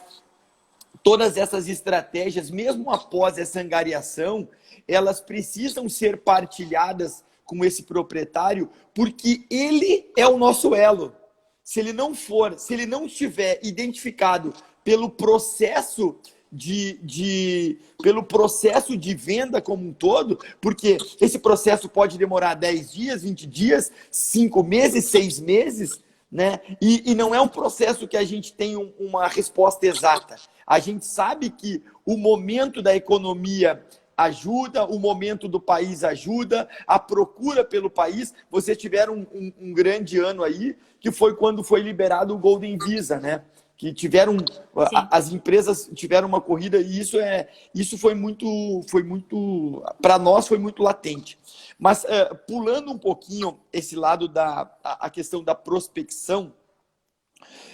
Speaker 1: todas essas estratégias, mesmo após essa angariação, elas precisam ser partilhadas com esse proprietário, porque ele é o nosso elo. Se ele não for, se ele não estiver identificado pelo processo pelo processo de venda como um todo, porque esse processo pode demorar 10 dias, 20 dias, 5 meses, 6 meses, né? E não é um processo que a gente tem uma resposta exata. A gente sabe que o momento da economia ajuda, o momento do país ajuda, a procura pelo país. Vocês tiveram um grande ano aí, que foi quando foi liberado o Golden Visa, né? Que tiveram, as empresas tiveram uma corrida e isso foi muito para nós foi muito latente. Mas pulando um pouquinho esse lado a questão da prospecção,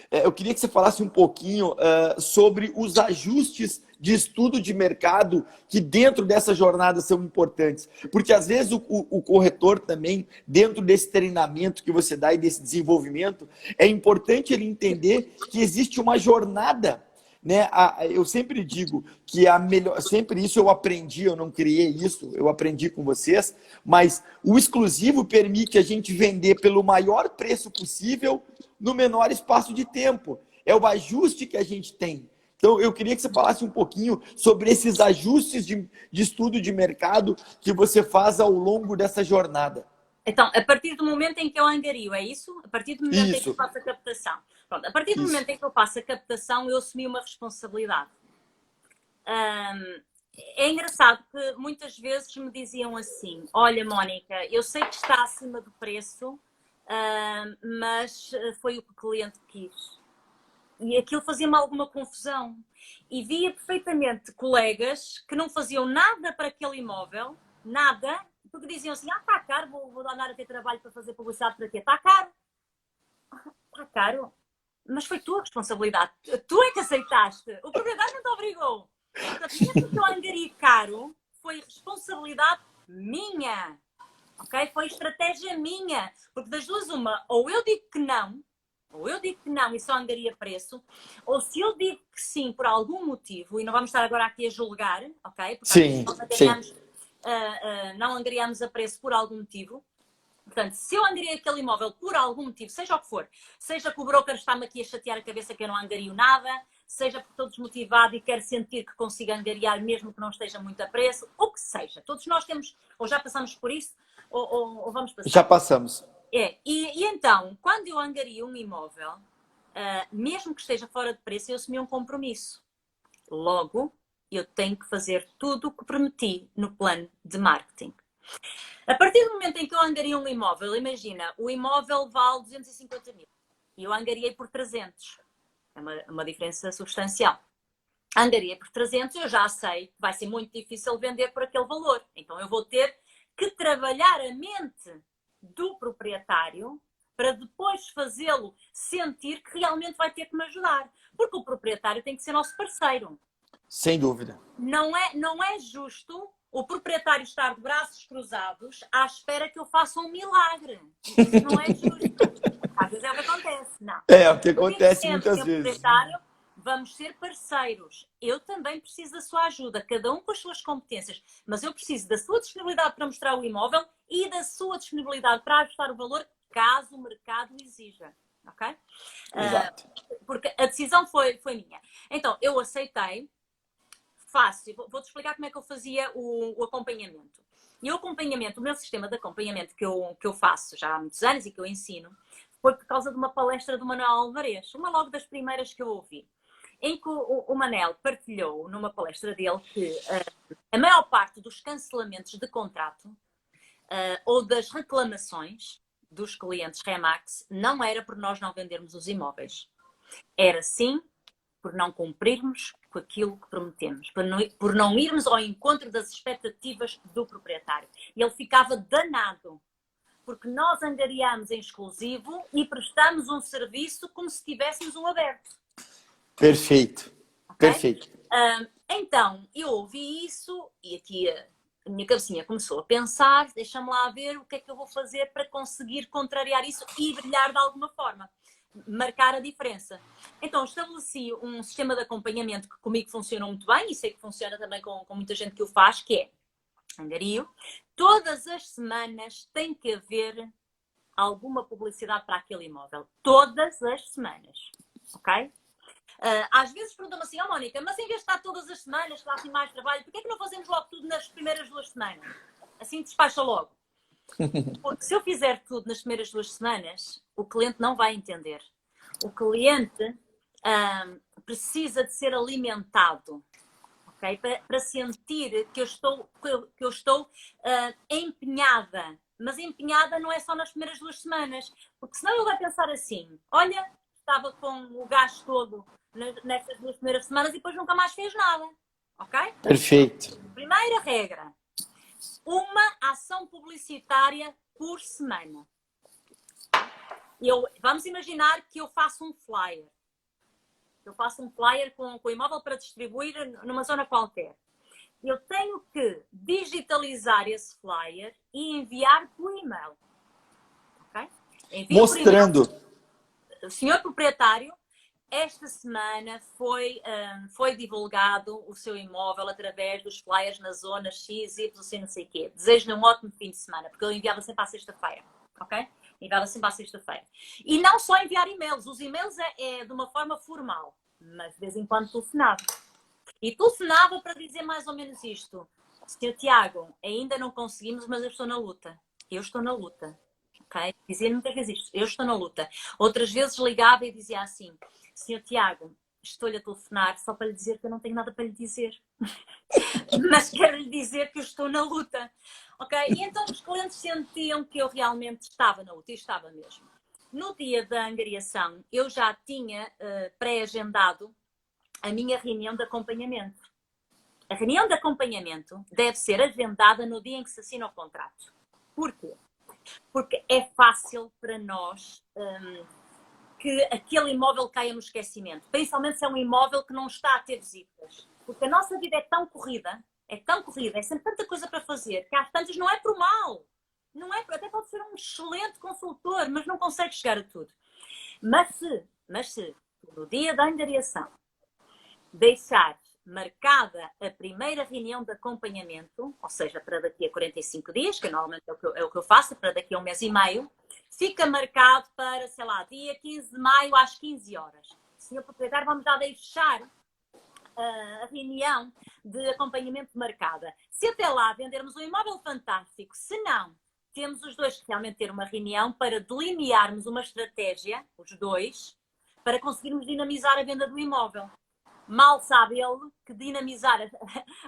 Speaker 1: eu queria que você falasse um pouquinho sobre os ajustes de estudo de mercado que dentro dessa jornada são importantes. Porque às vezes o corretor também, dentro desse treinamento que você dá e desse desenvolvimento, é importante ele entender que existe uma jornada. Né? Eu sempre digo que sempre isso eu aprendi, eu não criei isso, eu aprendi com vocês, mas o exclusivo permite a gente vender pelo maior preço possível no menor espaço de tempo. É o ajuste que a gente tem. Então, eu queria que você falasse um pouquinho sobre esses ajustes de estudo de mercado que você faz ao longo dessa jornada.
Speaker 2: Então, a partir do momento em que eu angario, é isso? A partir do momento em que eu
Speaker 1: Isso.
Speaker 2: faço a captação. Pronto, a partir do momento em que eu faço a captação, eu assumi uma responsabilidade. É engraçado que muitas vezes me diziam assim: olha, Mónica, eu sei que está acima do preço, mas foi o que o cliente quis. E aquilo fazia-me alguma confusão. E via perfeitamente colegas que não faziam nada para aquele imóvel, nada, porque diziam assim: está caro, vou andar a ter trabalho para fazer publicidade para quê? Está caro. Está caro. Mas foi tua responsabilidade. Tu é que aceitaste. O proprietário não te obrigou. Portanto, mesmo que eu angarie caro, foi responsabilidade minha. Ok? Foi estratégia minha. Porque das duas uma, ou eu digo que não e só angaria preço, ou se eu digo que sim por algum motivo, e não vamos estar agora aqui a julgar, ok? Portanto,
Speaker 1: Sim, sim.
Speaker 2: Não angariamos a preço por algum motivo. Portanto, se eu angariei aquele imóvel por algum motivo, seja o que for, seja que o broker está-me aqui a chatear a cabeça que eu não angario nada, seja porque estou desmotivado e quero sentir que consigo angariar mesmo que não esteja muito a preço, ou que seja. Todos nós temos, ou já passamos por isso, ou vamos passar.
Speaker 1: Já passamos.
Speaker 2: E então, quando eu angario um imóvel, mesmo que esteja fora de preço, eu assumi um compromisso. Logo, eu tenho que fazer tudo o que prometi no plano de marketing. A partir do momento em que eu angario um imóvel, imagina, o imóvel vale 250 mil e eu angariei por 300. É uma diferença substancial. Angariei por 300, eu já sei que vai ser muito difícil vender por aquele valor. Então eu vou ter que trabalhar a mente do proprietário para depois fazê-lo sentir que realmente vai ter que me ajudar. Porque o proprietário tem que ser nosso parceiro.
Speaker 1: Sem dúvida.
Speaker 2: Não é justo o proprietário estar de braços cruzados à espera que eu faça um milagre. Isso não é justo. Às vezes é o que acontece. Não.
Speaker 1: É o que acontece muitas vezes.
Speaker 2: Proprietário, vamos ser parceiros. Eu também preciso da sua ajuda, cada um com as suas competências, mas eu preciso da sua disponibilidade para mostrar o imóvel e da sua disponibilidade para ajustar o valor caso o mercado exija. Ok?
Speaker 1: Exato.
Speaker 2: Porque a decisão foi minha. Então, eu aceitei. Fácil. Vou-te explicar como é que eu fazia o acompanhamento. E o meu sistema de acompanhamento que eu faço já há muitos anos e que eu ensino, foi por causa de uma palestra do Manuel Alvarez, uma logo das primeiras que eu ouvi, em que o Manel partilhou numa palestra dele que a maior parte dos cancelamentos de contrato ou das reclamações dos clientes Remax não era por nós não vendermos os imóveis. Era sim por não cumprirmos com aquilo que prometemos, por não irmos ao encontro das expectativas do proprietário. E ele ficava danado, porque nós angariamos em exclusivo e prestamos um serviço como se tivéssemos um aberto.
Speaker 1: Perfeito.
Speaker 2: Okay?
Speaker 1: Perfeito.
Speaker 2: Então, eu ouvi isso e aqui a minha cabecinha começou a pensar, deixa-me lá ver o que é que eu vou fazer para conseguir contrariar isso e brilhar de alguma forma. Marcar a diferença. Então, estabeleci um sistema de acompanhamento que comigo funcionou muito bem e sei que funciona também com muita gente que o faz, que é angario. Todas as semanas tem que haver alguma publicidade para aquele imóvel. Todas as semanas. Ok? Às vezes perguntam-me assim, Mónica, mas em vez de estar todas as semanas, que dá assim mais trabalho, porquê é que não fazemos logo tudo nas primeiras 2 semanas? Assim despacha logo. Porque se eu fizer tudo nas primeiras 2 semanas, o cliente não vai entender. O cliente precisa de ser alimentado, okay? Para sentir que eu estou empenhada. Mas empenhada não é só nas primeiras 2 semanas. Porque senão ele vai pensar assim, olha, estava com o gás todo nestas 2 primeiras semanas e depois nunca mais fez nada. Ok?
Speaker 1: Perfeito.
Speaker 2: Primeira regra. Uma ação publicitária por semana. Vamos imaginar que eu faço um flyer. Eu faço um flyer com o imóvel para distribuir numa zona qualquer. Eu tenho que digitalizar esse flyer e enviar por e-mail. Okay?
Speaker 1: Mostrando.
Speaker 2: Por e-mail. Senhor proprietário, esta semana foi divulgado o seu imóvel através dos flyers na zona X, Y, não sei o quê. Desejo-lhe um ótimo fim de semana, porque eu enviava sempre à sexta-feira, ok? Enviava sempre à sexta-feira. E não só enviar e-mails. Os e-mails é de uma forma formal, mas de vez em quando telefonava. E telefonava para dizer mais ou menos isto. Sr. Tiago, ainda não conseguimos, mas eu estou na luta. Eu estou na luta. Okay? Dizia muitas vezes isto, eu estou na luta. Outras vezes ligava e dizia assim, Sr. Tiago, estou-lhe a telefonar só para lhe dizer que eu não tenho nada para lhe dizer. Mas quero lhe dizer que eu estou na luta. Okay? E então os clientes sentiam que eu realmente estava na luta, e estava mesmo. No dia da angariação, eu já tinha pré-agendado a minha reunião de acompanhamento. A reunião de acompanhamento deve ser agendada no dia em que se assina o contrato. Porquê? Porque é fácil para nós que aquele imóvel caia no esquecimento. Principalmente se é um imóvel que não está a ter visitas. Porque a nossa vida é tão corrida, é sempre tanta coisa para fazer, que às tantas não é por mal. Não é, até pode ser um excelente consultor, mas não consegue chegar a tudo. Mas se no dia da angariação deixar marcada a primeira reunião de acompanhamento, ou seja, para daqui a 45 dias, que normalmente é o que eu faço, para daqui a 1 mês e meio, fica marcado para, sei lá, dia 15 de maio às 15 horas. Senhor proprietário, vamos já deixar a reunião de acompanhamento marcada. Se até lá vendermos um imóvel, fantástico. Se não, temos os dois que realmente ter uma reunião para delinearmos uma estratégia, os dois, para conseguirmos dinamizar a venda do imóvel. Mal sabe ele que dinamizar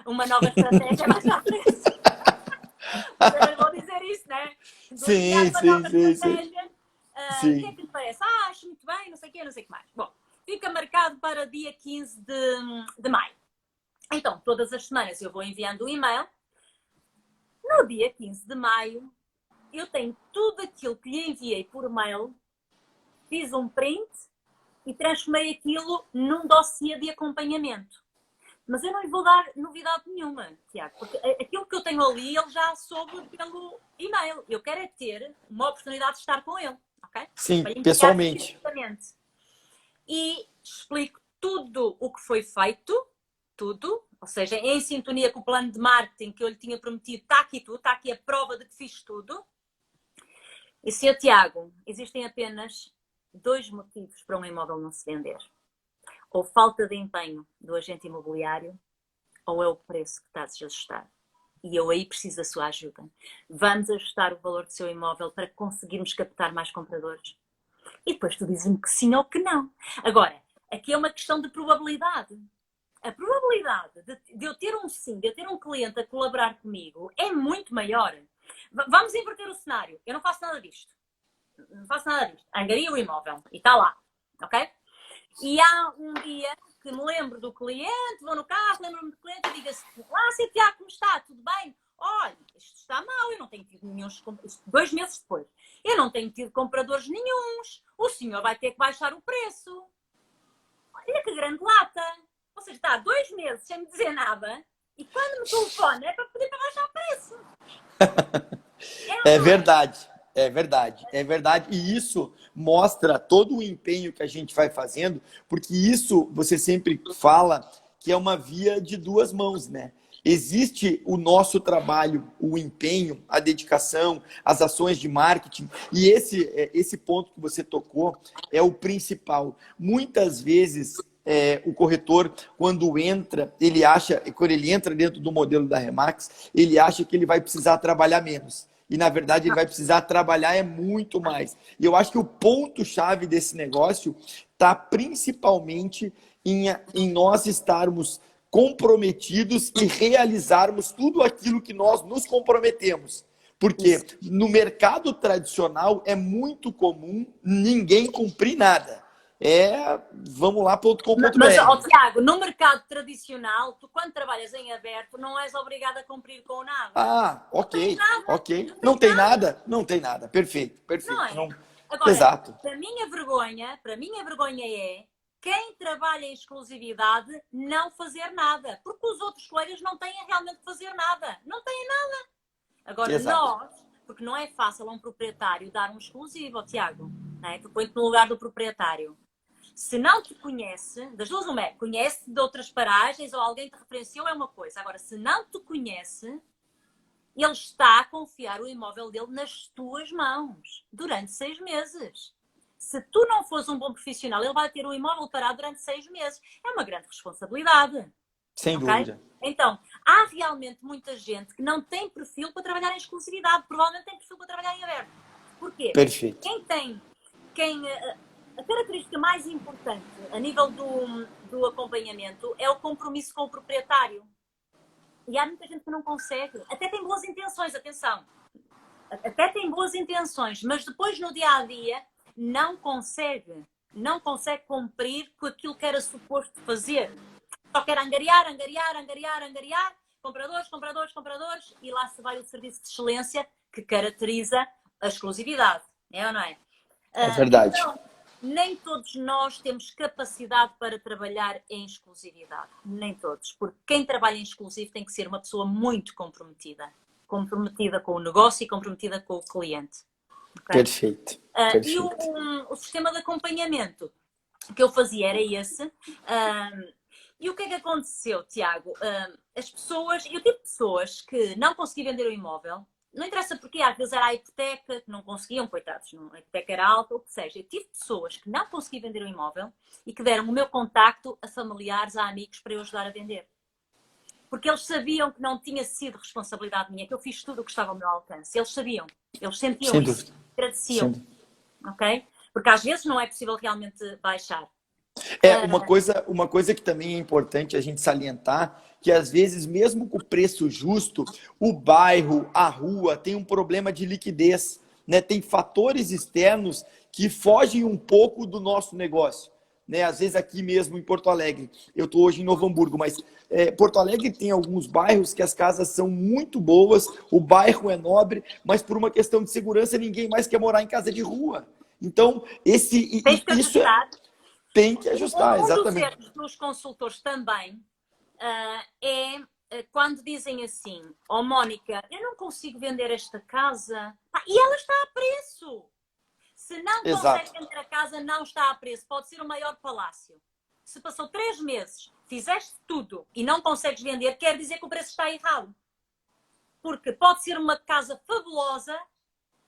Speaker 2: uma nova estratégia é mais à frente. Eu vou dizer isso, não é?
Speaker 1: Sim.
Speaker 2: O que é que lhe parece? Acho muito bem, não sei o quê, não sei o que mais. Bom, fica marcado para dia 15 de maio. Então, todas as semanas eu vou enviando um e-mail. No dia 15 de maio, eu tenho tudo aquilo que lhe enviei por mail, fiz um print e transformei aquilo num dossiê de acompanhamento. Mas eu não lhe vou dar novidade nenhuma, Tiago, porque aquilo que eu tenho ali, ele já soube pelo e-mail. Eu quero é ter uma oportunidade de estar com ele, ok?
Speaker 1: Sim, pessoalmente.
Speaker 2: E explico tudo o que foi feito, tudo, ou seja, em sintonia com o plano de marketing que eu lhe tinha prometido, está aqui tudo, está aqui a prova de que fiz tudo. E, Sr. Tiago, existem apenas 2 motivos para um imóvel não se vender. Ou falta de empenho do agente imobiliário, ou é o preço que está a desajustar. E eu aí preciso da sua ajuda. Vamos ajustar o valor do seu imóvel para conseguirmos captar mais compradores. E depois tu dizes-me que sim ou que não. Agora, aqui é uma questão de probabilidade. A probabilidade de eu ter um sim, de eu ter um cliente a colaborar comigo é muito maior. Vamos inverter o cenário. Eu não faço nada disto. Não faço nada disto. Angaria o imóvel. E está lá. Ok? E há um dia que me lembro do cliente, vou no carro, lembro-me do cliente e digo assim, seu Tiago, como está? Tudo bem? Olha, isto está mal, eu não tenho tido nenhum... 2 meses depois. Eu não tenho tido compradores nenhuns. O senhor vai ter que baixar o preço. Olha que grande lata. Ou seja, está há 2 meses sem me dizer nada e quando me telefona é para poder baixar o preço.
Speaker 1: É verdade, é verdade, é verdade. E isso mostra todo o empenho que a gente vai fazendo, porque isso você sempre fala que é uma via de 2 mãos, né? Existe o nosso trabalho, o empenho, a dedicação, as ações de marketing, e esse ponto que você tocou é o principal. Muitas vezes o corretor, quando ele entra dentro do modelo da Remax, ele acha que ele vai precisar trabalhar menos. E, na verdade, ele vai precisar trabalhar muito mais. E eu acho que o ponto-chave desse negócio está principalmente em nós estarmos comprometidos e realizarmos tudo aquilo que nós nos comprometemos. Porque no mercado tradicional é muito comum ninguém cumprir nada. Vamos lá, .com.br.
Speaker 2: Mas, Tiago, no mercado tradicional, tu quando trabalhas em aberto, não és obrigado a cumprir com nada.
Speaker 1: Ah, ok, ok.
Speaker 2: Não tem nada.
Speaker 1: Não tem nada. Perfeito, perfeito.
Speaker 2: Não é?
Speaker 1: Não...
Speaker 2: Agora,
Speaker 1: Exato.
Speaker 2: para mim a vergonha é quem trabalha em exclusividade não fazer nada. Porque os outros colegas não têm realmente que fazer nada. Não têm nada. Agora, nós, porque não é fácil a um proprietário dar um exclusivo, Tiago. Não é? Tu põe-te no lugar do proprietário. Se não te conhece, das duas uma é, conhece de outras paragens ou alguém te referenciou é uma coisa. Agora, se não te conhece, ele está a confiar o imóvel dele nas tuas mãos durante 6 meses. Se tu não fores um bom profissional, ele vai ter o imóvel parado durante 6 meses. É uma grande responsabilidade.
Speaker 1: Sem dúvida.
Speaker 2: Então, há realmente muita gente que não tem perfil para trabalhar em exclusividade. Provavelmente tem perfil para trabalhar em aberto. Porquê?
Speaker 1: Perfeito.
Speaker 2: A característica mais importante a nível do acompanhamento é o compromisso com o proprietário. E há muita gente que não consegue. Até tem boas intenções, atenção. Até tem boas intenções, mas depois no dia-a-dia não consegue cumprir com aquilo que era suposto fazer. Só quer angariar, compradores, e lá se vai o serviço de excelência que caracteriza a exclusividade. É ou não é?
Speaker 1: É verdade.
Speaker 2: Então, nem todos nós temos capacidade para trabalhar em exclusividade. Nem todos. Porque quem trabalha em exclusivo tem que ser uma pessoa muito comprometida. Comprometida com o negócio e comprometida com o cliente. Okay?
Speaker 1: Perfeito. Perfeito.
Speaker 2: E o sistema de acompanhamento que eu fazia era esse. E o que é que aconteceu, Tiago? Eu tive pessoas que não conseguiam vender o imóvel. Não interessa porque, às vezes era a hipoteca, que não conseguiam, coitados, a hipoteca era alta, ou o que seja. Eu tive pessoas que não conseguiam vender o imóvel e que deram o meu contacto a familiares, a amigos, para eu ajudar a vender. Porque eles sabiam que não tinha sido responsabilidade minha, que eu fiz tudo o que estava ao meu alcance. Eles sabiam, eles sentiam
Speaker 1: Sem
Speaker 2: isso,
Speaker 1: dúvida.
Speaker 2: agradeciam. Ok? Porque às vezes não é possível realmente baixar.
Speaker 1: Uma coisa que também é importante a gente salientar, que às vezes, mesmo com o preço justo, o bairro, a rua, tem um problema de liquidez, né? Tem fatores externos que fogem um pouco do nosso negócio. Né? Às vezes aqui mesmo em Porto Alegre, eu estou hoje em Novo Hamburgo, mas Porto Alegre tem alguns bairros que as casas são muito boas, o bairro é nobre, mas por uma questão de segurança ninguém mais quer morar em casa de rua. Então, tem que ajustar, exatamente.
Speaker 2: Um dos erros dos consultores também quando dizem assim, Mónica, eu não consigo vender esta casa, e ela está a preço. Se não consegue vender a casa, não está a preço. Pode ser o maior palácio. Se passou 3 meses, fizeste tudo e não consegues vender, quer dizer que o preço está errado. Porque pode ser uma casa fabulosa,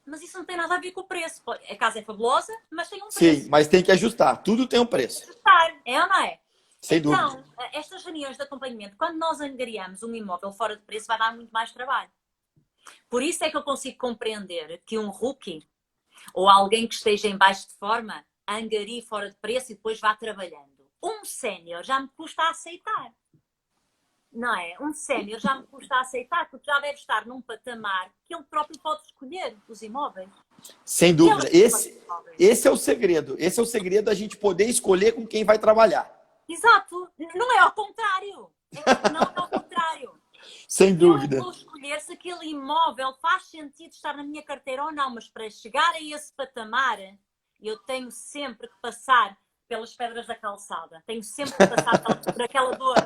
Speaker 2: mas isso não tem nada a ver com o preço. A casa é fabulosa, mas tem um preço.
Speaker 1: Sim, mas tem que ajustar. Tudo tem um preço.
Speaker 2: É ou não é?
Speaker 1: Sem dúvida.
Speaker 2: Então, estas reuniões de acompanhamento, quando nós angariamos um imóvel fora de preço, vai dar muito mais trabalho. Por isso é que eu consigo compreender que um rookie ou alguém que esteja em baixo de forma angarie fora de preço e depois vá trabalhando. Um sénior já me custa a aceitar. Não é? Um sénior já me custa a aceitar, porque já deve estar num patamar que ele próprio pode escolher os imóveis.
Speaker 1: Sem dúvida. Esse é o segredo. Esse é o segredo da gente poder escolher com quem vai trabalhar.
Speaker 2: Exato. Não é ao contrário. Não é ao contrário.
Speaker 1: Sem
Speaker 2: Eu é que
Speaker 1: dúvida.
Speaker 2: vou escolher se aquele imóvel faz sentido estar na minha carteira ou não, mas para chegar a esse patamar, eu tenho sempre que passar pelas pedras da calçada. Tenho sempre que passar por aquela dor.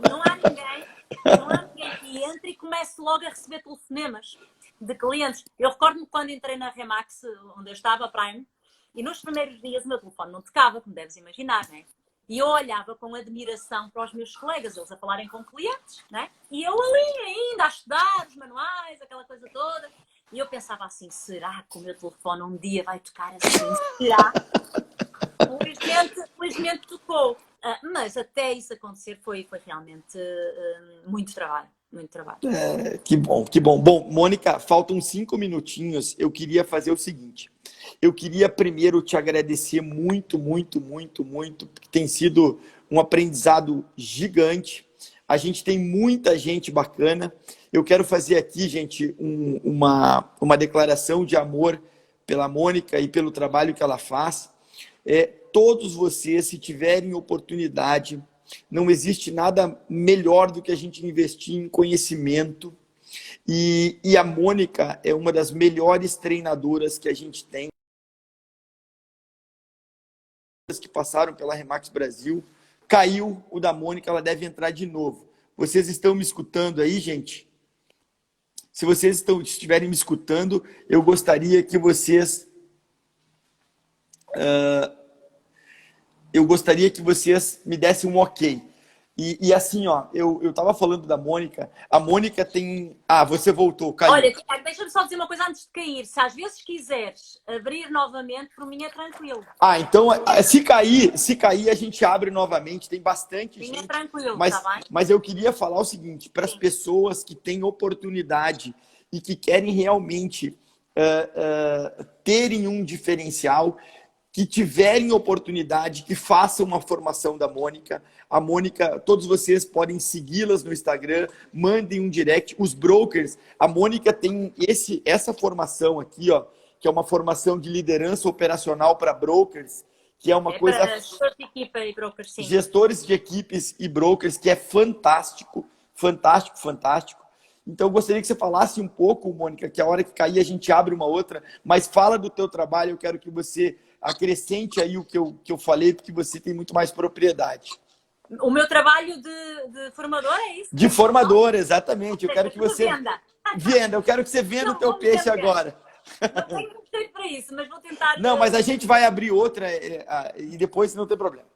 Speaker 2: Não há ninguém que entre e comece logo a receber telefonemas de clientes. Eu recordo-me quando entrei na Remax, onde eu estava, a Prime, e nos primeiros dias o meu telefone não tocava, como deves imaginar, né? E eu olhava com admiração para os meus colegas, eles a falarem com clientes, né? E eu ali ainda a estudar os manuais, aquela coisa toda. E eu pensava assim, será que o meu telefone um dia vai tocar assim? Será? Felizmente tocou. Mas até isso acontecer foi realmente muito trabalho. Muito trabalho.
Speaker 1: Que bom, que bom. Bom, Mônica, faltam 5 minutinhos. Eu queria fazer o seguinte. Eu queria primeiro te agradecer muito, muito, muito, muito, porque tem sido um aprendizado gigante. A gente tem muita gente bacana. Eu quero fazer aqui, gente, uma declaração de amor pela Mônica e pelo trabalho que ela faz. Todos vocês, se tiverem oportunidade, não existe nada melhor do que a gente investir em conhecimento. E a Mônica é uma das melhores treinadoras que a gente tem, que passaram pela Remax Brasil. Caiu o da Mônica, ela deve entrar de novo. Vocês estão me escutando aí, gente? Se vocês estiverem me escutando, eu gostaria que vocês me dessem um ok. E assim, ó, eu tava falando da Mônica. A Mônica tem. Ah, você voltou, caiu.
Speaker 2: Olha, Tiago, deixa-me só dizer uma coisa antes de cair. Se às vezes quiseres abrir novamente, por mim é tranquilo.
Speaker 1: Ah, então, se cair, a gente abre novamente. Tem bastante gente.
Speaker 2: É tranquilo,
Speaker 1: Mas,
Speaker 2: tá bem?
Speaker 1: mas eu queria falar o seguinte: para as pessoas que têm oportunidade e que querem realmente terem um diferencial, que tiverem oportunidade, que façam uma formação da Mônica. A Mônica, todos vocês podem segui-las no Instagram, mandem um direct. Os brokers, a Mônica tem essa formação aqui, ó, que é uma formação de liderança operacional para brokers, que é uma coisa...
Speaker 2: Para gestores de equipa e brokers, sim.
Speaker 1: Gestores de equipes e brokers, que é fantástico, fantástico, fantástico. Então, eu gostaria que você falasse um pouco, Mônica, que a hora que cair a gente abre uma outra, mas fala do teu trabalho, eu quero que você acrescente aí o que eu falei, porque você tem muito mais propriedade.
Speaker 2: O meu trabalho de formadora é isso?
Speaker 1: De formadora, exatamente. Eu quero que você...
Speaker 2: Venda.
Speaker 1: Eu quero que você venda o teu peixe agora.
Speaker 2: Não tenho muito tempo para isso, mas vou tentar...
Speaker 1: Não, mas a gente vai abrir outra e depois não tem problema.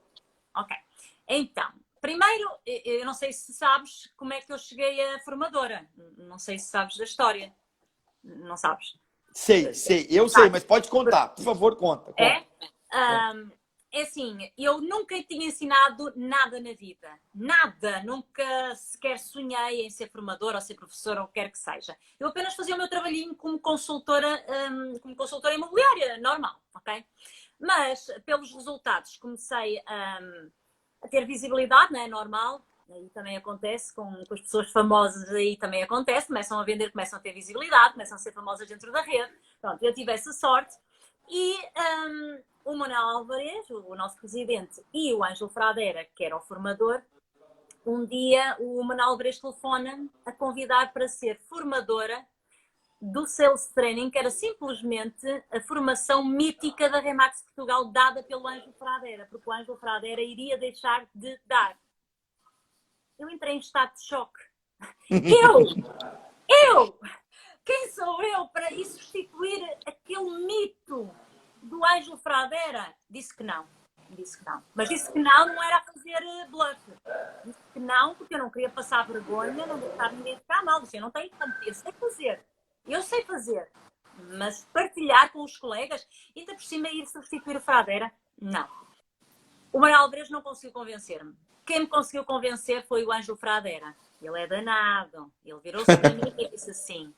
Speaker 2: Ok. Então, primeiro, eu não sei se sabes como é que eu cheguei a formadora. Não sei se sabes da história. Não sabes?
Speaker 1: Sei. Eu sei, mas pode contar. Por favor, conta.
Speaker 2: É assim, eu nunca tinha ensinado nada na vida. Nada. Nunca sequer sonhei em ser formadora ou ser professora ou o que quer que seja. Eu apenas fazia o meu trabalhinho como consultora imobiliária, normal, ok? Mas, pelos resultados, comecei a ter visibilidade, não é normal. Aí também acontece com as pessoas famosas, aí também acontece, começam a vender, começam a ter visibilidade, começam a ser famosas dentro da rede. Pronto, eu tive essa sorte. E o Manuel Álvares, o nosso presidente, e o Ângelo Fradeira, que era o formador, um dia o Manuel Álvares telefona a convidar para ser formadora do Sales Training, que era simplesmente a formação mítica da Remax Portugal, dada pelo Ângelo Fradeira, porque o Ângelo Fradeira iria deixar de dar. Eu entrei em estado de choque. Eu! Quem sou eu para substituir aquele mito do Ângelo Fradeira? Disse que não. Mas disse que não era a fazer bluff. Disse que não, porque eu não queria passar vergonha, não deixar ninguém ficar mal. Disse, eu não tenho como, eu sei fazer. Mas partilhar com os colegas, ainda por cima ir substituir o Fradeira, não. O Manuel Álvares não conseguiu convencer-me. Quem me conseguiu convencer foi o Ângelo Fradeira. Ele é danado. Ele virou-se para mim e disse assim: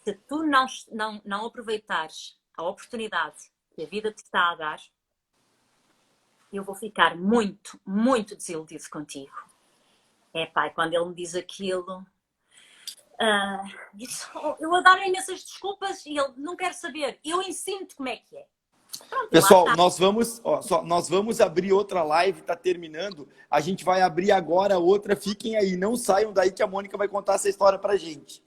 Speaker 2: se tu não aproveitares a oportunidade que a vida te está a dar, eu vou ficar muito, muito desiludido contigo. Pai, quando ele me diz aquilo, eu a dar imensas desculpas e ele não quer saber. Eu ensino-te como é que é. Pronto, e lá
Speaker 1: Pessoal,
Speaker 2: está.
Speaker 1: nós vamos abrir outra live, está terminando. A gente vai abrir agora outra. Fiquem aí, não saiam daí que a Mônica vai contar essa história para gente.